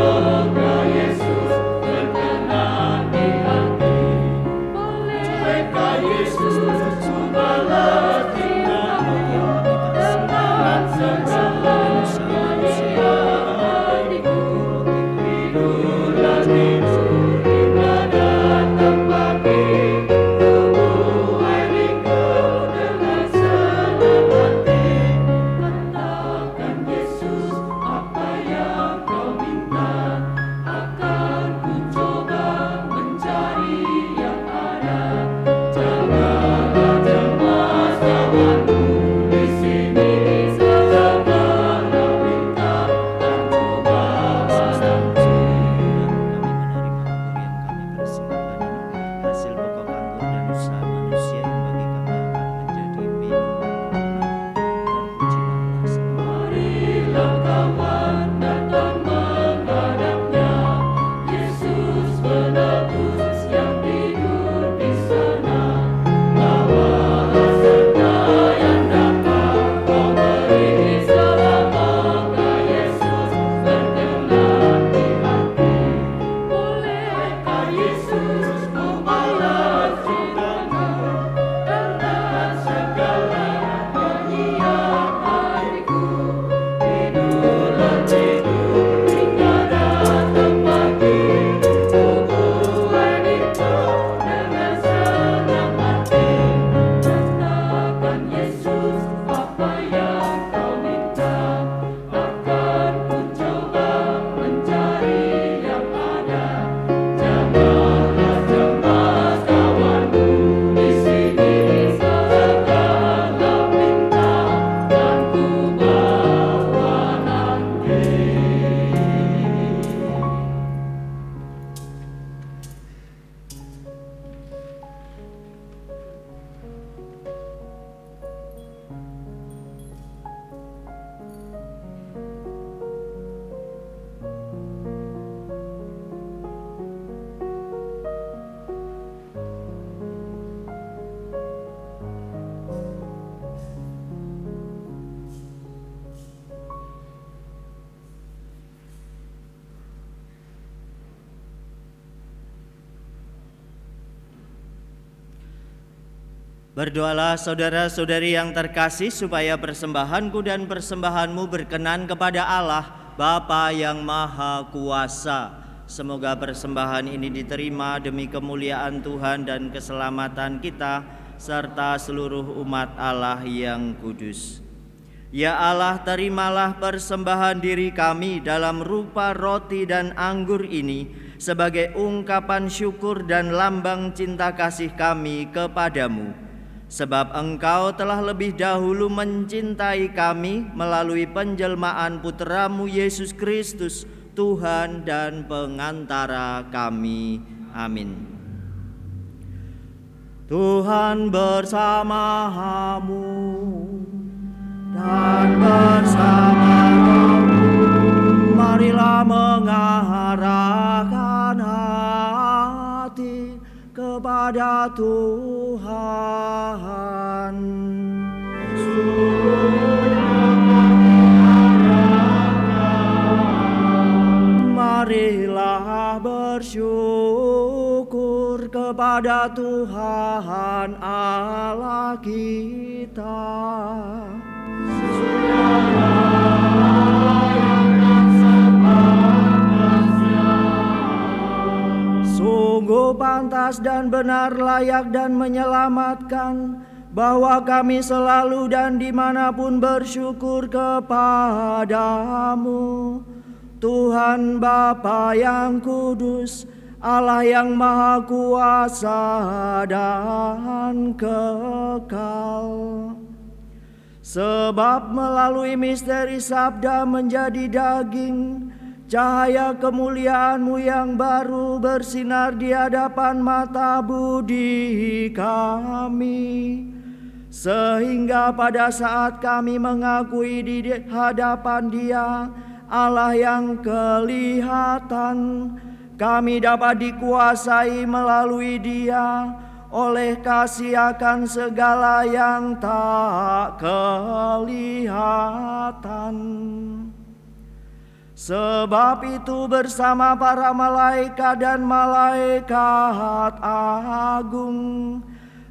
Speaker 4: Semoga Yesus berkenan
Speaker 3: Berdoalah saudara-saudari yang terkasih supaya persembahanku dan persembahanmu berkenan kepada Allah Bapa yang Maha Kuasa. Semoga persembahan ini diterima demi kemuliaan Tuhan dan keselamatan kita serta seluruh umat Allah yang kudus. Ya Allah, terimalah persembahan diri kami dalam rupa roti dan anggur ini sebagai ungkapan syukur dan lambang cinta kasih kami kepadamu. Sebab Engkau telah lebih dahulu mencintai kami melalui penjelmaan Putramu Yesus Kristus, Tuhan dan pengantara kami. Amin. Tuhan bersamamu dan bersamamu. Marilah mengarahkan hati kepada Tuhan. Marilah bersyukur kepada Tuhan Allah kita. Sungguh pantas dan benar, layak dan menyelamatkan, bahwa kami selalu dan dimanapun bersyukur kepadamu, Tuhan Bapa yang kudus, Allah yang Maha Kuasa dan kekal. Sebab melalui misteri sabda menjadi daging, cahaya kemuliaan-Mu yang baru bersinar di hadapan mata budi kami, sehingga pada saat kami mengakui di hadapan Dia, Allah yang kelihatan, kami dapat dikuasai melalui Dia oleh kasih akan segala yang tak kelihatan. Sebab itu bersama para malaikat dan malaikat agung,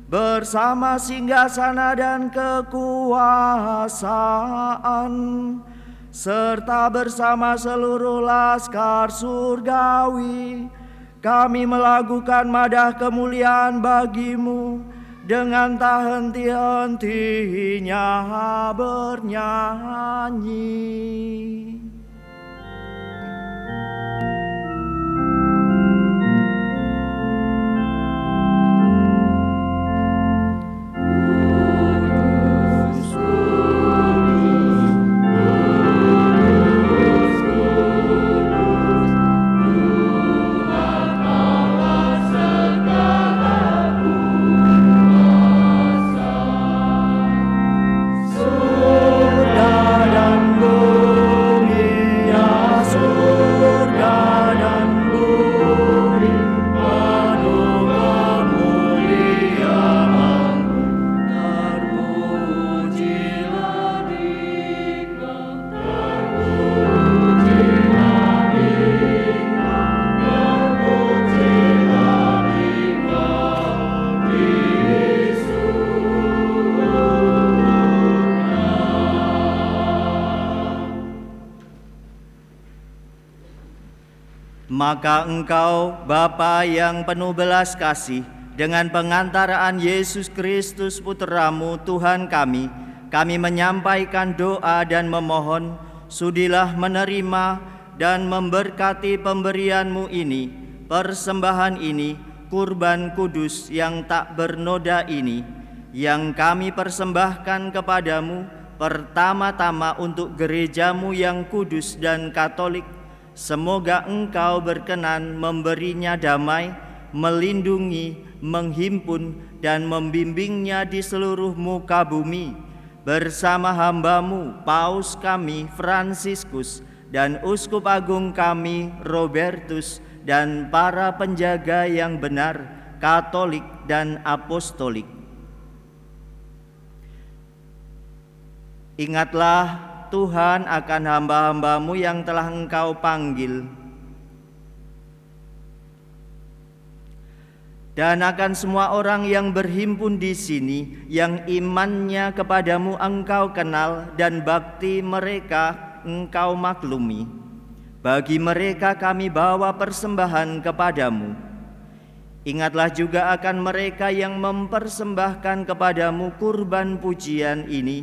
Speaker 3: bersama singgasana dan kekuasaan, serta bersama seluruh laskar surgawi, kami melakukan madah kemuliaan bagi-Mu dengan tak henti-hentinya bernyanyi. Maka Engkau, Bapa yang penuh belas kasih, dengan pengantaraan Yesus Kristus Putra-Mu Tuhan kami menyampaikan doa dan memohon, sudilah menerima dan memberkati pemberian-Mu ini, persembahan ini, kurban kudus yang tak bernoda ini, yang kami persembahkan kepadamu, pertama-tama untuk gereja-Mu yang kudus dan katolik. Semoga Engkau berkenan memberinya damai, melindungi, menghimpun, dan membimbingnya di seluruh muka bumi, bersama hamba-Mu, Paus kami, Fransiskus, dan Uskup Agung kami, Robertus, dan para penjaga yang benar, Katolik dan Apostolik. Ingatlah Tuhan akan hamba-hamba-Mu yang telah Engkau panggil, dan akan semua orang yang berhimpun di sini, yang imannya kepadamu Engkau kenal dan bakti mereka Engkau maklumi. Bagi mereka kami bawa persembahan kepadamu. Ingatlah juga akan mereka yang mempersembahkan kepadamu kurban pujian ini,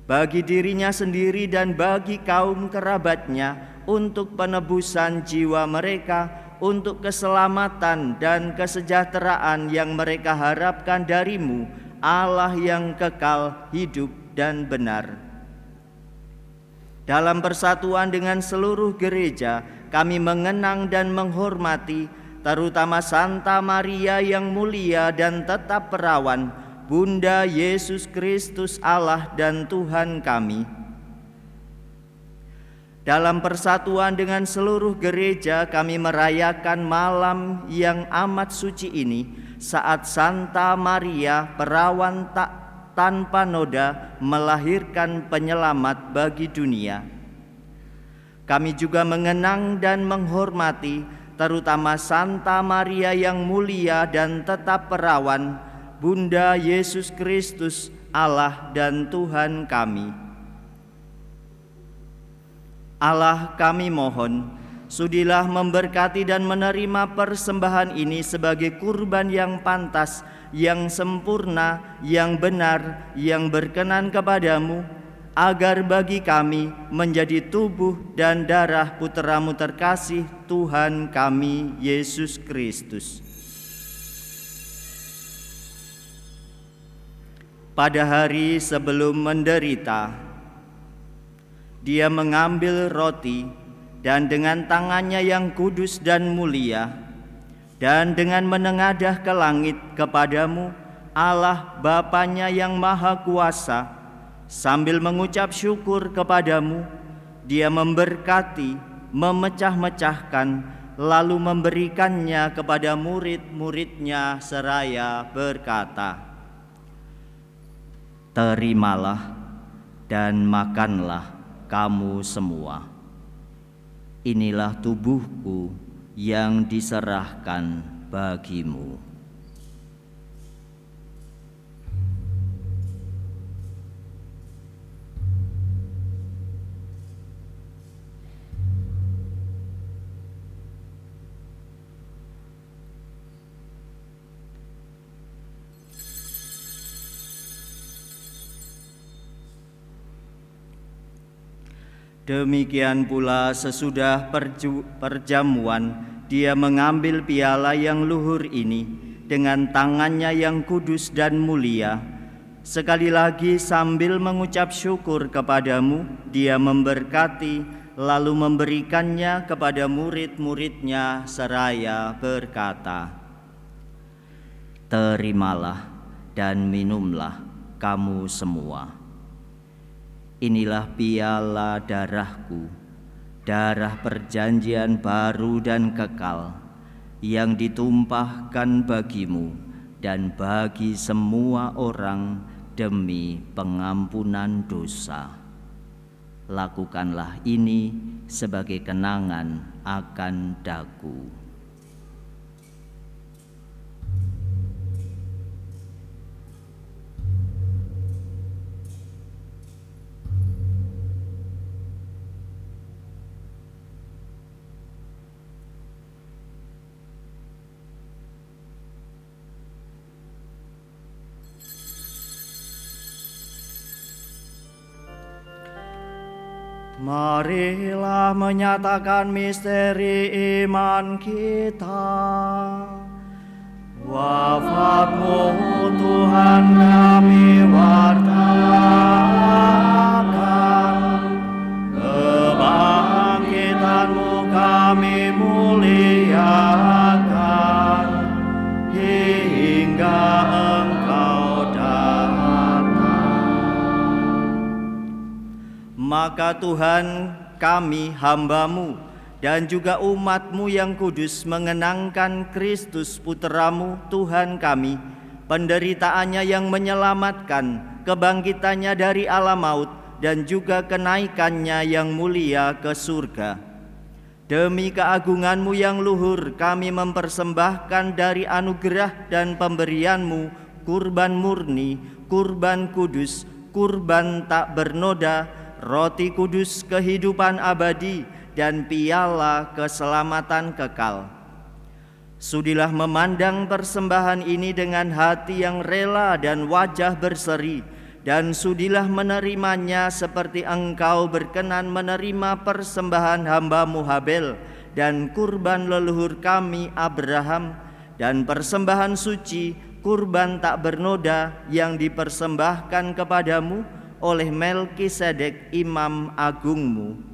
Speaker 3: bagi dirinya sendiri dan bagi kaum kerabatnya, untuk penebusan jiwa mereka, untuk keselamatan dan kesejahteraan yang mereka harapkan darimu, Allah yang kekal, hidup dan benar. Dalam persatuan dengan seluruh gereja, kami mengenang dan menghormati terutama Santa Maria yang mulia dan tetap perawan, Bunda Yesus Kristus Allah dan Tuhan kami. Dalam persatuan dengan seluruh gereja, kami merayakan malam yang amat suci ini saat Santa Maria perawan tanpa noda melahirkan penyelamat bagi dunia. Kami juga mengenang dan menghormati terutama Santa Maria yang mulia dan tetap perawan, Bunda Yesus Kristus Allah dan Tuhan kami. Allah, kami mohon, sudilah memberkati dan menerima persembahan ini sebagai kurban yang pantas, yang sempurna, yang benar, yang berkenan kepadamu, agar bagi kami menjadi tubuh dan darah Putra-Mu terkasih, Tuhan kami Yesus Kristus. Pada hari sebelum menderita, Dia mengambil roti dan dengan tangannya yang kudus dan mulia, dan dengan menengadah ke langit kepadamu, Allah Bapanya yang Maha Kuasa, sambil mengucap syukur kepadamu, Dia memberkati, memecah-mecahkan, lalu memberikannya kepada murid-muridnya seraya berkata, "Terimalah dan makanlah kamu semua. Inilah tubuhku yang diserahkan bagimu." Demikian pula sesudah perjamuan, Dia mengambil piala yang luhur ini dengan tangannya yang kudus dan mulia. Sekali lagi sambil mengucap syukur kepadamu, Dia memberkati, lalu memberikannya kepada murid-muridnya seraya berkata, "Terimalah dan minumlah kamu semua. Inilah piala darahku, darah perjanjian baru dan kekal, yang ditumpahkan bagimu dan bagi semua orang demi pengampunan dosa. Lakukanlah ini sebagai kenangan akan daku." Marilah menyatakan misteri iman kita. Wafat-Mu Tuhan kami wartakan, kebangkitan-Mu kami muliakan, hingga Engkau datang. Maka Tuhan, kami hamba-Mu dan juga umat-Mu yang kudus mengenangkan Kristus Putra-Mu Tuhan kami, penderitaannya yang menyelamatkan, kebangkitannya dari alam maut, dan juga kenaikannya yang mulia ke surga. Demi keagungan-Mu yang luhur, kami mempersembahkan dari anugerah dan pemberian-Mu kurban murni, kurban kudus, kurban tak bernoda, roti kudus kehidupan abadi, dan piala keselamatan kekal. Sudilah memandang persembahan ini dengan hati yang rela dan wajah berseri, dan sudilah menerimanya seperti Engkau berkenan menerima persembahan hamba-Mu Habel dan kurban leluhur kami Abraham, dan persembahan suci, kurban tak bernoda yang dipersembahkan kepadamu oleh Melkisedek imam agungmu.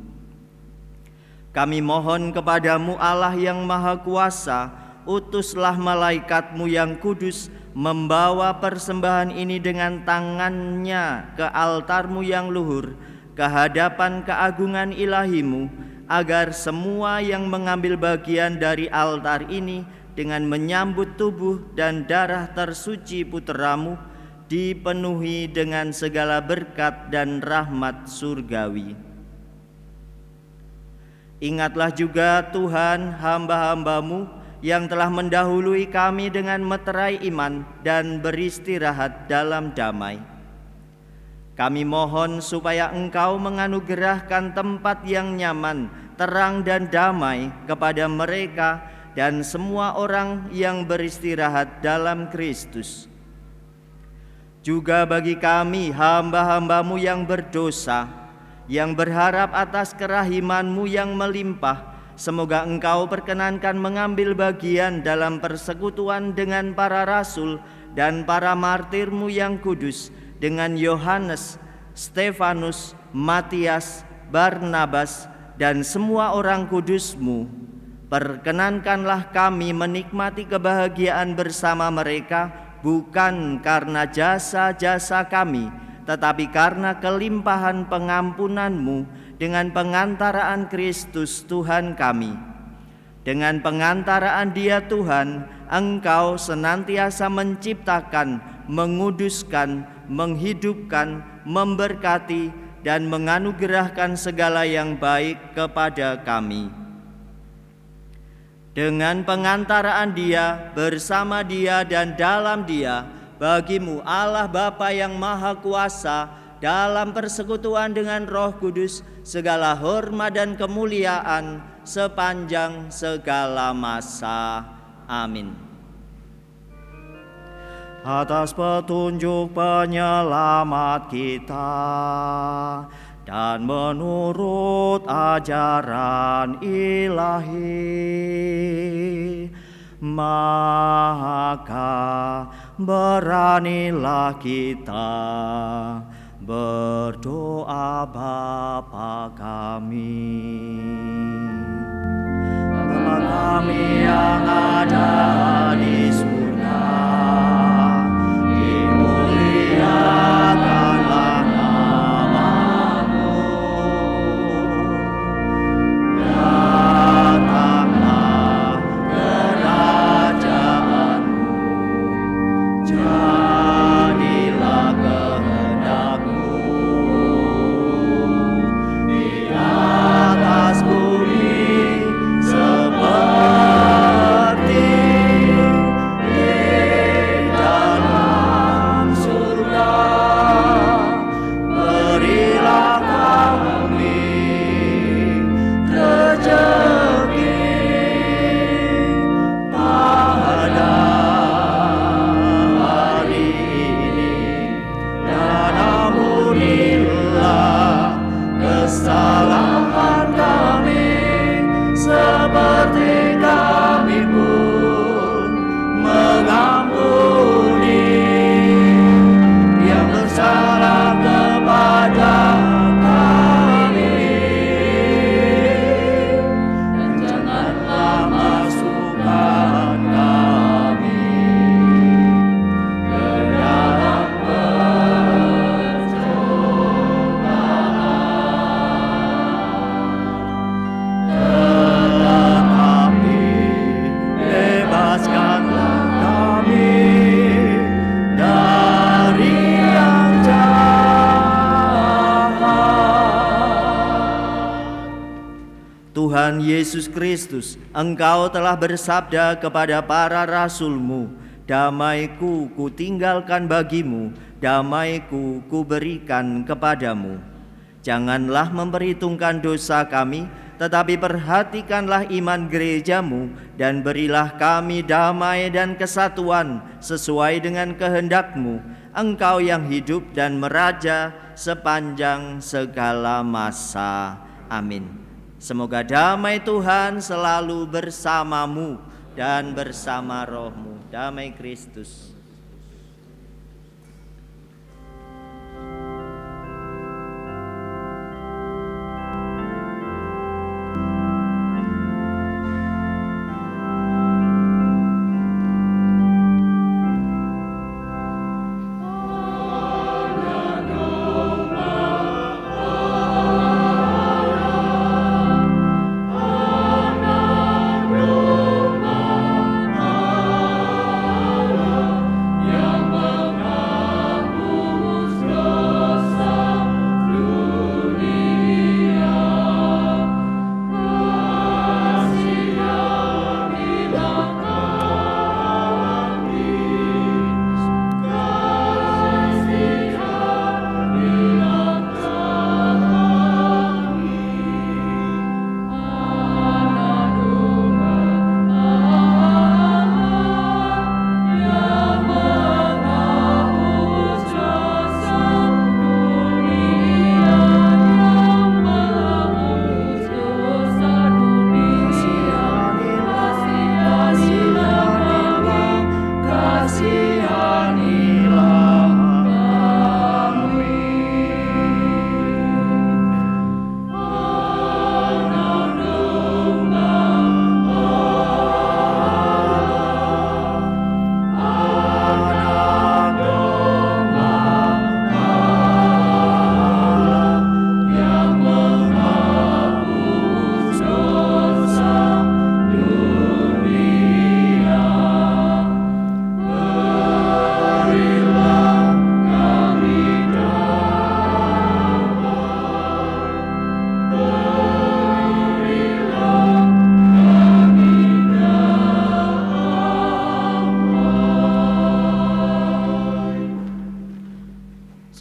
Speaker 3: Kami mohon kepadamu Allah yang Maha Kuasa, utuslah malaikat-Mu yang kudus membawa persembahan ini dengan tangannya ke altar-Mu yang luhur, ke hadapan keagungan ilahi-Mu, agar semua yang mengambil bagian dari altar ini dengan menyambut tubuh dan darah tersuci Putra-Mu dipenuhi dengan segala berkat dan rahmat surgawi. Ingatlah juga Tuhan hamba-hamba-Mu yang telah mendahului kami dengan meterai iman dan beristirahat dalam damai. Kami mohon supaya Engkau menganugerahkan tempat yang nyaman, terang dan damai kepada mereka dan semua orang yang beristirahat dalam Kristus. Juga bagi kami hamba-hamba-Mu yang berdosa, yang berharap atas kerahiman-Mu yang melimpah, semoga Engkau perkenankan mengambil bagian dalam persekutuan dengan para rasul dan para martir-Mu yang kudus, dengan Yohanes, Stefanus, Matias, Barnabas, dan semua orang kudus-Mu. Perkenankanlah kami menikmati kebahagiaan bersama mereka, bukan karena jasa-jasa kami, tetapi karena kelimpahan pengampunan-Mu dengan pengantaraan Kristus Tuhan kami. Dengan pengantaraan Dia Tuhan, Engkau senantiasa menciptakan, menguduskan, menghidupkan, memberkati, dan menganugerahkan segala yang baik kepada kami. Dengan pengantaraan Dia, bersama Dia, dan dalam Dia, bagi-Mu Allah Bapa yang Maha Kuasa, dalam persekutuan dengan Roh Kudus, segala hormat dan kemuliaan sepanjang segala masa. Amin. Atas petunjuk penyelamat kita dan menurut ajaran ilahi, maka beranilah kita berdoa Bapa kami. Bapa kami yang ada di surga, dimuliakanlah nama-Mu, datanglah kerajaan-Mu, jadilah kehendak-Mu di atas bumi seperti Tuhan Yesus Kristus, Engkau telah bersabda kepada para rasul-Mu, damai-Ku kutinggalkan bagimu, damai-Ku kuberikan kepadamu. Janganlah memperhitungkan dosa kami, tetapi perhatikanlah iman gereja-Mu, dan berilah kami damai dan kesatuan sesuai dengan kehendak-Mu, Engkau yang hidup dan meraja sepanjang segala masa. Amin. Semoga damai Tuhan selalu bersamamu dan bersama rohmu. Damai Kristus.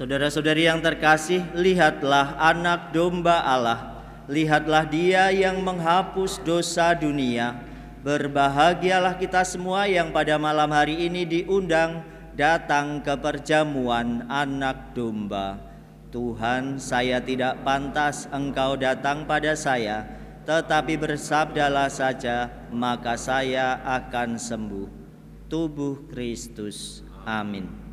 Speaker 3: Saudara-saudari yang terkasih, lihatlah anak domba Allah, lihatlah Dia yang menghapus dosa dunia. Berbahagialah kita semua yang pada malam hari ini diundang datang ke perjamuan anak domba. Tuhan, saya tidak pantas Engkau datang pada saya, tetapi bersabdalah saja, maka saya akan sembuh. Tubuh Kristus. Amin.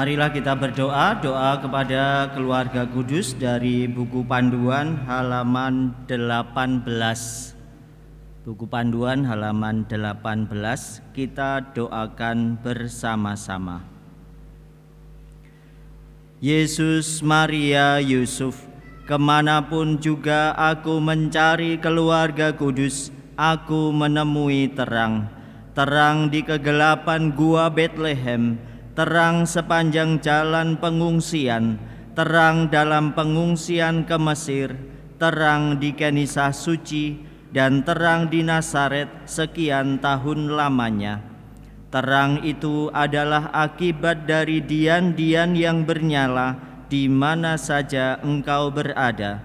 Speaker 3: Marilah kita berdoa, doa kepada keluarga kudus dari buku panduan halaman 18. Buku panduan halaman 18, kita doakan bersama-sama. Yesus, Maria, Yusuf, kemanapun juga aku mencari keluarga kudus, aku menemui terang. Terang di kegelapan gua Betlehem, terang sepanjang jalan pengungsian, terang dalam pengungsian ke Mesir, terang di Kenisah suci, dan terang di Nazaret sekian tahun lamanya. Terang itu adalah akibat dari dian-dian yang bernyala di mana saja engkau berada.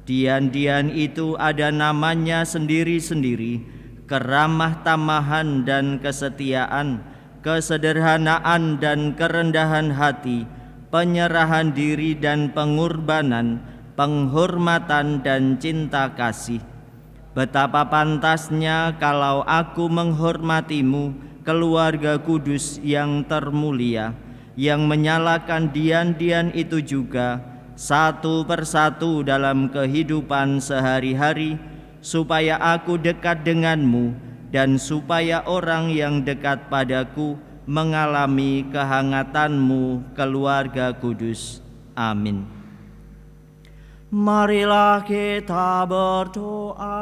Speaker 3: Dian-dian itu ada namanya sendiri-sendiri, keramah tamahan dan kesetiaan, kesederhanaan dan kerendahan hati, penyerahan diri dan pengorbanan, penghormatan dan cinta kasih. Betapa pantasnya kalau aku menghormatimu, keluarga kudus yang termulia, yang menyalakan dian-dian itu juga satu persatu dalam kehidupan sehari-hari, supaya aku dekat denganmu dan supaya orang yang dekat padaku mengalami kehangatanmu, keluarga kudus. Amin. Marilah kita berdoa.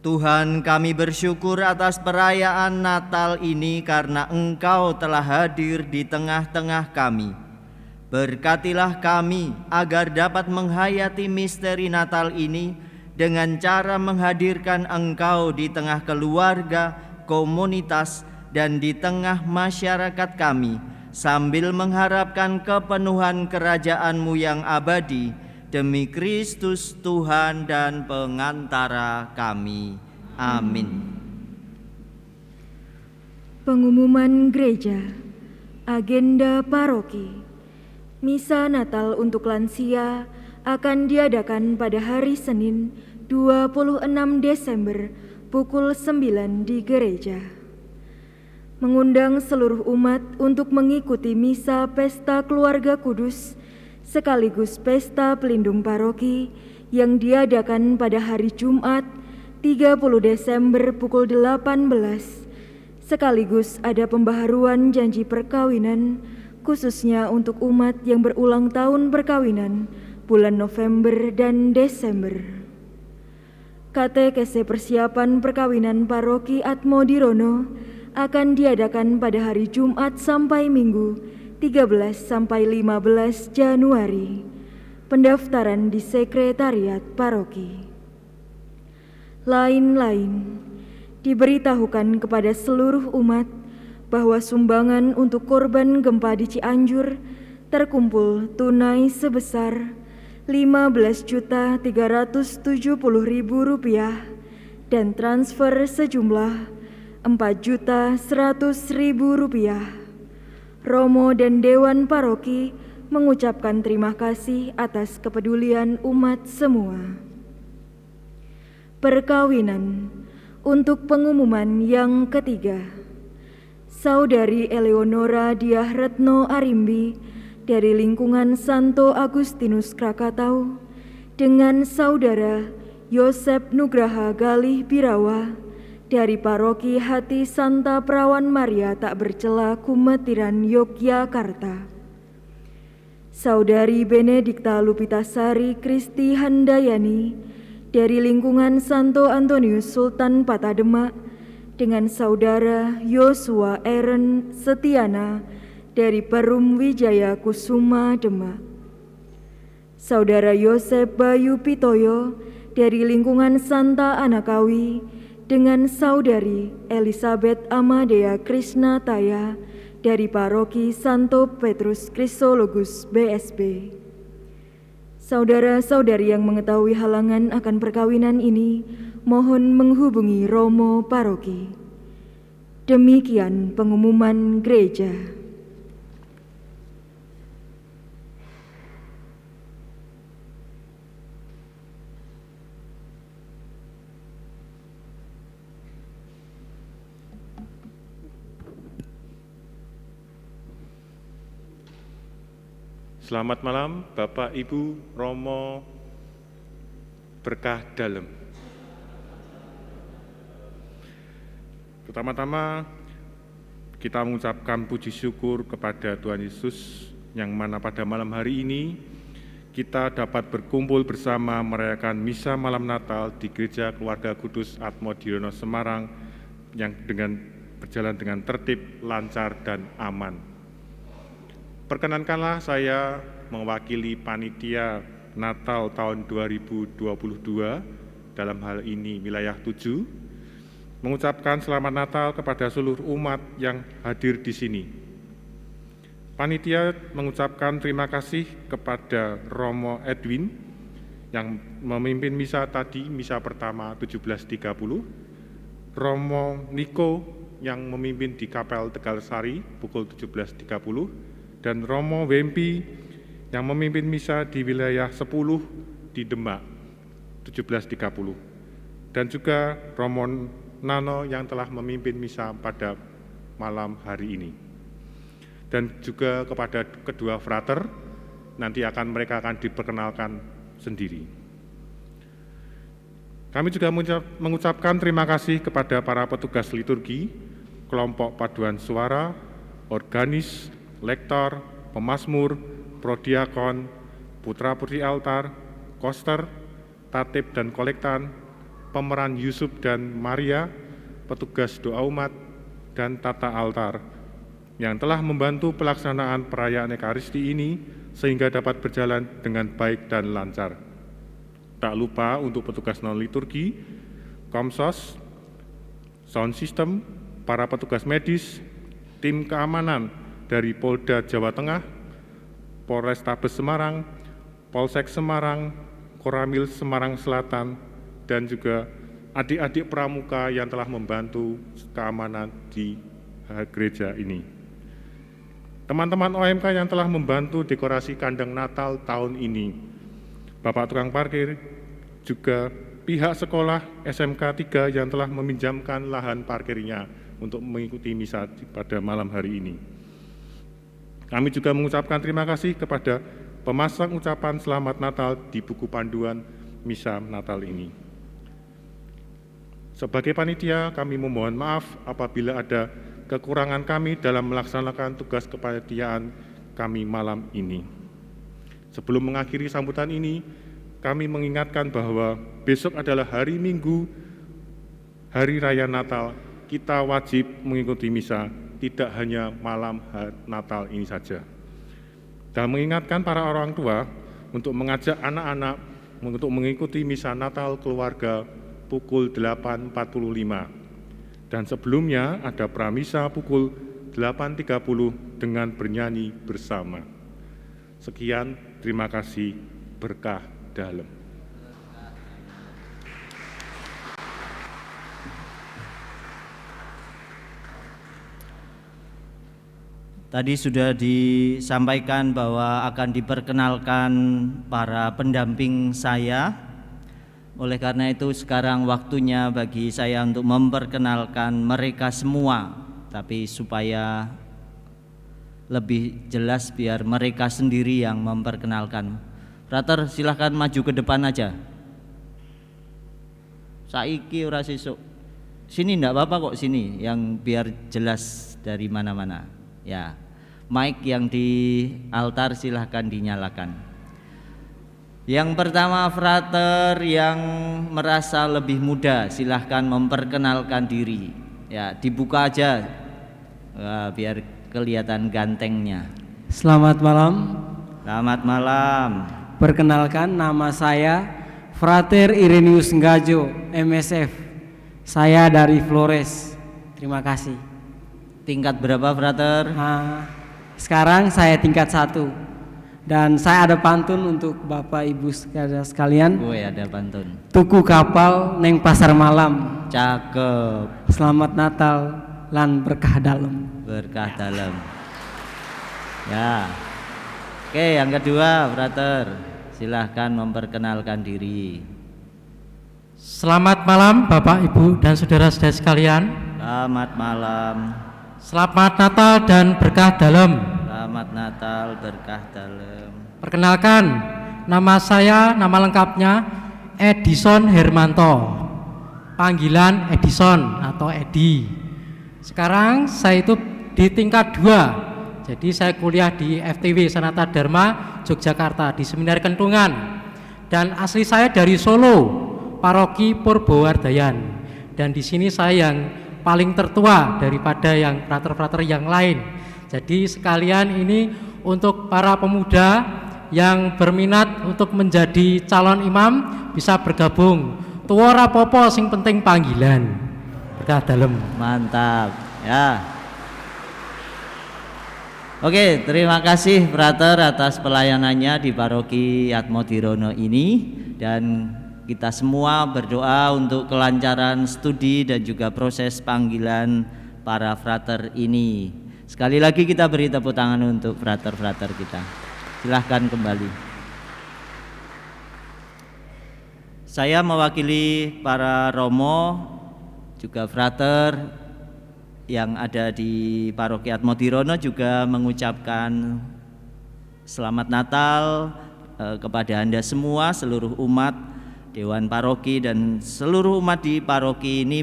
Speaker 3: Tuhan, kami bersyukur atas perayaan Natal ini karena Engkau telah hadir di tengah-tengah kami. Berkatilah kami agar dapat menghayati misteri Natal ini dengan cara menghadirkan Engkau di tengah keluarga, komunitas, dan di tengah masyarakat kami, sambil mengharapkan kepenuhan kerajaan-Mu yang abadi, demi Kristus Tuhan dan pengantara kami. Amin.
Speaker 5: Pengumuman gereja, agenda paroki. Misa Natal untuk lansia akan diadakan pada hari Senin 26 Desember pukul 9 di gereja. Mengundang seluruh umat untuk mengikuti misa pesta keluarga kudus sekaligus pesta pelindung paroki yang diadakan pada hari Jumat 30 Desember pukul 18, sekaligus ada pembaharuan janji perkawinan khususnya untuk umat yang berulang tahun perkawinan bulan November dan Desember. Katekese persiapan perkawinan paroki Atmodirono akan diadakan pada hari Jumat sampai Minggu 13 sampai 15 Januari. Pendaftaran di sekretariat paroki. Lain-lain, diberitahukan kepada seluruh umat bahwa sumbangan untuk korban gempa di Cianjur terkumpul tunai sebesar Rp15.370.000 dan transfer sejumlah Rp4.100.000. Romo dan Dewan Paroki mengucapkan terima kasih atas kepedulian umat semua. Perkawinan untuk pengumuman yang ketiga. Saudari Eleonora Diah Retno Arimbi dari lingkungan Santo Agustinus Krakatau dengan Saudara Yosep Nugraha Galih Birawa dari Paroki Hati Santa Perawan Maria Tak Bercela Kumetiran Yogyakarta. Saudari Benedikta Lupitasari Kristi Handayani dari lingkungan Santo Antonius Sultan Patademak dengan Saudara Yosua Eren Setiana dari Perum Wijaya Kusuma Demak. Saudara Yosep Bayu Pitoyo dari lingkungan Santa Anakawi dengan Saudari Elizabeth Amadea Krisnataya dari Paroki Santo Petrus Kristologus BSB. Saudara-saudari yang mengetahui halangan akan perkawinan ini, mohon menghubungi Romo Paroki. Demikian pengumuman gereja.
Speaker 12: Selamat malam Bapak, Ibu, Romo, berkah dalam. Pertama-tama kita mengucapkan puji syukur kepada Tuhan Yesus yang mana pada malam hari ini kita dapat berkumpul bersama merayakan misa malam Natal di Gereja Keluarga Kudus Atmodirono Semarang yang berjalan dengan tertib, lancar, dan aman. Perkenankanlah saya mewakili panitia Natal tahun 2022 dalam hal ini wilayah 7 mengucapkan selamat Natal kepada seluruh umat yang hadir di sini. Panitia mengucapkan terima kasih kepada Romo Edwin yang memimpin misa tadi, misa pertama 17.30, Romo Niko yang memimpin di Kapel Tegalsari pukul 17.30, dan Romo Wempi yang memimpin misa di wilayah 10 di Demak 17.30, dan juga Romo Nano yang telah memimpin misa pada malam hari ini. Dan juga kepada kedua frater, nanti mereka akan diperkenalkan sendiri. Kami juga mengucapkan terima kasih kepada para petugas liturgi, kelompok paduan suara, organis, lektor, pemazmur, prodiakon, putra-putri altar, koster, tatib dan kolektan, pemeran Yusuf dan Maria, petugas doa umat, dan tata altar yang telah membantu pelaksanaan perayaan Ekaristi ini sehingga dapat berjalan dengan baik dan lancar. Tak lupa untuk petugas non-liturgi, Komsos, sound system, para petugas medis, tim keamanan dari Polda Jawa Tengah, Polrestabes Semarang, Polsek Semarang, Koramil Semarang Selatan, dan juga adik-adik pramuka yang telah membantu keamanan di gereja ini. Teman-teman OMK yang telah membantu dekorasi kandang Natal tahun ini, Bapak tukang parkir, juga pihak sekolah SMK 3 yang telah meminjamkan lahan parkirnya untuk mengikuti misa pada malam hari ini. Kami juga mengucapkan terima kasih kepada pemasang ucapan Selamat Natal di buku panduan misa Natal ini. Sebagai panitia, kami memohon maaf apabila ada kekurangan kami dalam melaksanakan tugas kepanitiaan kami malam ini. Sebelum mengakhiri sambutan ini, kami mengingatkan bahwa besok adalah hari Minggu, Hari Raya Natal. Kita wajib mengikuti misa, tidak hanya malam Natal ini saja. Dan mengingatkan para orang tua untuk mengajak anak-anak untuk mengikuti misa Natal keluarga pukul 8.45. Dan sebelumnya ada pramisa pukul 8.30 dengan bernyanyi bersama. Sekian, terima kasih, berkah dalam.
Speaker 3: Tadi sudah disampaikan bahwa akan diperkenalkan para pendamping saya. Oleh karena itu sekarang waktunya bagi saya untuk memperkenalkan mereka semua, tapi supaya lebih jelas biar mereka sendiri yang memperkenalkan. Frater, silahkan maju ke depan aja. Saiki ora sesuk. Sini enggak apa-apa kok, sini yang biar jelas dari mana-mana. Ya. Mic yang di altar silahkan dinyalakan. Yang pertama frater yang merasa lebih muda, silahkan memperkenalkan diri. Ya, dibuka aja, biar kelihatan gantengnya.
Speaker 13: Selamat malam.
Speaker 3: Selamat malam.
Speaker 13: Perkenalkan, nama saya Frater Irenius Ngajo, MSF. Saya dari Flores. Terima kasih.
Speaker 3: Tingkat berapa, frater?
Speaker 13: Sekarang saya tingkat 1. Dan saya ada pantun untuk Bapak Ibu sekalian.
Speaker 3: Ada pantun.
Speaker 13: Tuku kapal neng pasar malam.
Speaker 3: Cakep.
Speaker 13: Selamat Natal lan berkah dalam.
Speaker 3: Berkah dalam. Ya. Oke, yang kedua, frater. Silahkan memperkenalkan diri.
Speaker 6: Selamat malam Bapak, Ibu, dan saudara-saudara sekalian.
Speaker 3: Selamat malam.
Speaker 6: Selamat Natal dan berkah dalam.
Speaker 3: Selamat Natal, berkah dalam.
Speaker 6: Perkenalkan, nama saya, nama lengkapnya Edison Hermanto. Panggilan Edison atau Edi. Sekarang saya itu di tingkat 2. Jadi saya kuliah di FTW Sanata Dharma Yogyakarta di Seminar Kentungan. Dan asli saya dari Solo, Paroki Purbowardayan. Dan di sini saya yang paling tertua daripada yang frater-frater yang lain. Jadi sekalian ini untuk para pemuda yang berminat untuk menjadi calon imam bisa bergabung. Tuwa rapopo sing penting panggilan. Berkah dalem.
Speaker 3: Mantap ya. Oke, terima kasih Frater atas pelayanannya di Paroki Atmodirono ini, dan kita semua berdoa untuk kelancaran studi dan juga proses panggilan para frater ini. Sekali lagi kita beri tepuk tangan untuk frater-frater kita. Silahkan kembali. Saya mewakili para romo, juga frater yang ada di Paroki Atmodirono juga mengucapkan selamat Natal kepada Anda semua, seluruh umat, Dewan Paroki dan seluruh umat di paroki ini,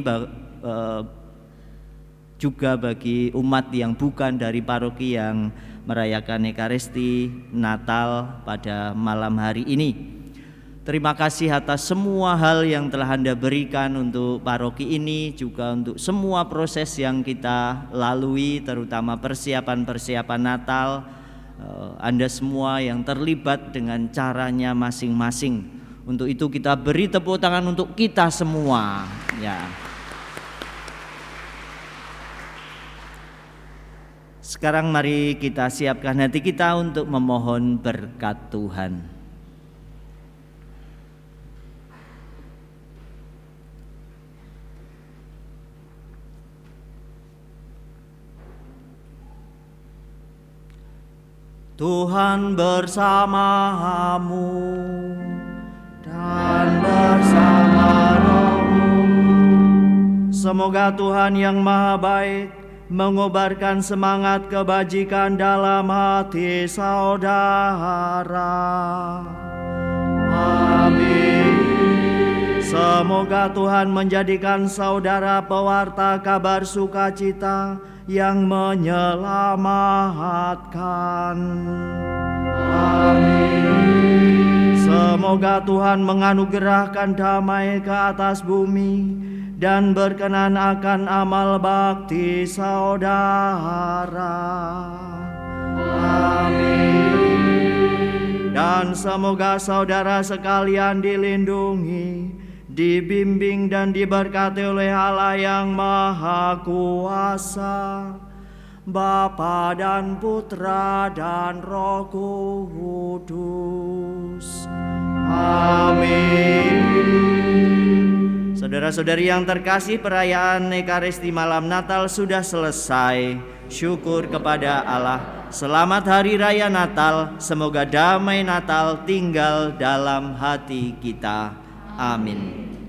Speaker 3: juga bagi umat yang bukan dari paroki yang merayakan Ekaristi Natal pada malam hari ini. Terima kasih atas semua hal yang telah Anda berikan untuk paroki ini, juga untuk semua proses yang kita lalui, terutama persiapan-persiapan Natal. Anda semua yang terlibat dengan caranya masing-masing. Untuk itu kita beri tepuk tangan untuk kita semua. Ya. Sekarang mari kita siapkan hati kita untuk memohon berkat Tuhan. Tuhan bersamamu dan bersama rohmu. Semoga Tuhan yang Maha Baik mengobarkan semangat kebajikan dalam hati saudara. Amin. Semoga Tuhan menjadikan saudara pewarta kabar sukacita yang menyelamatkan. Amin. Semoga Tuhan menganugerahkan damai ke atas bumi dan berkenan akan amal bakti saudara. Amin. Dan semoga saudara sekalian dilindungi, dibimbing dan diberkati oleh Allah yang Maha Kuasa, Bapa dan Putra dan Roh Kudus. Amin. Saudara-saudari yang terkasih, perayaan Ekaristi malam Natal sudah selesai. Syukur kepada Allah. Selamat Hari Raya Natal. Semoga damai Natal tinggal dalam hati kita. Amin.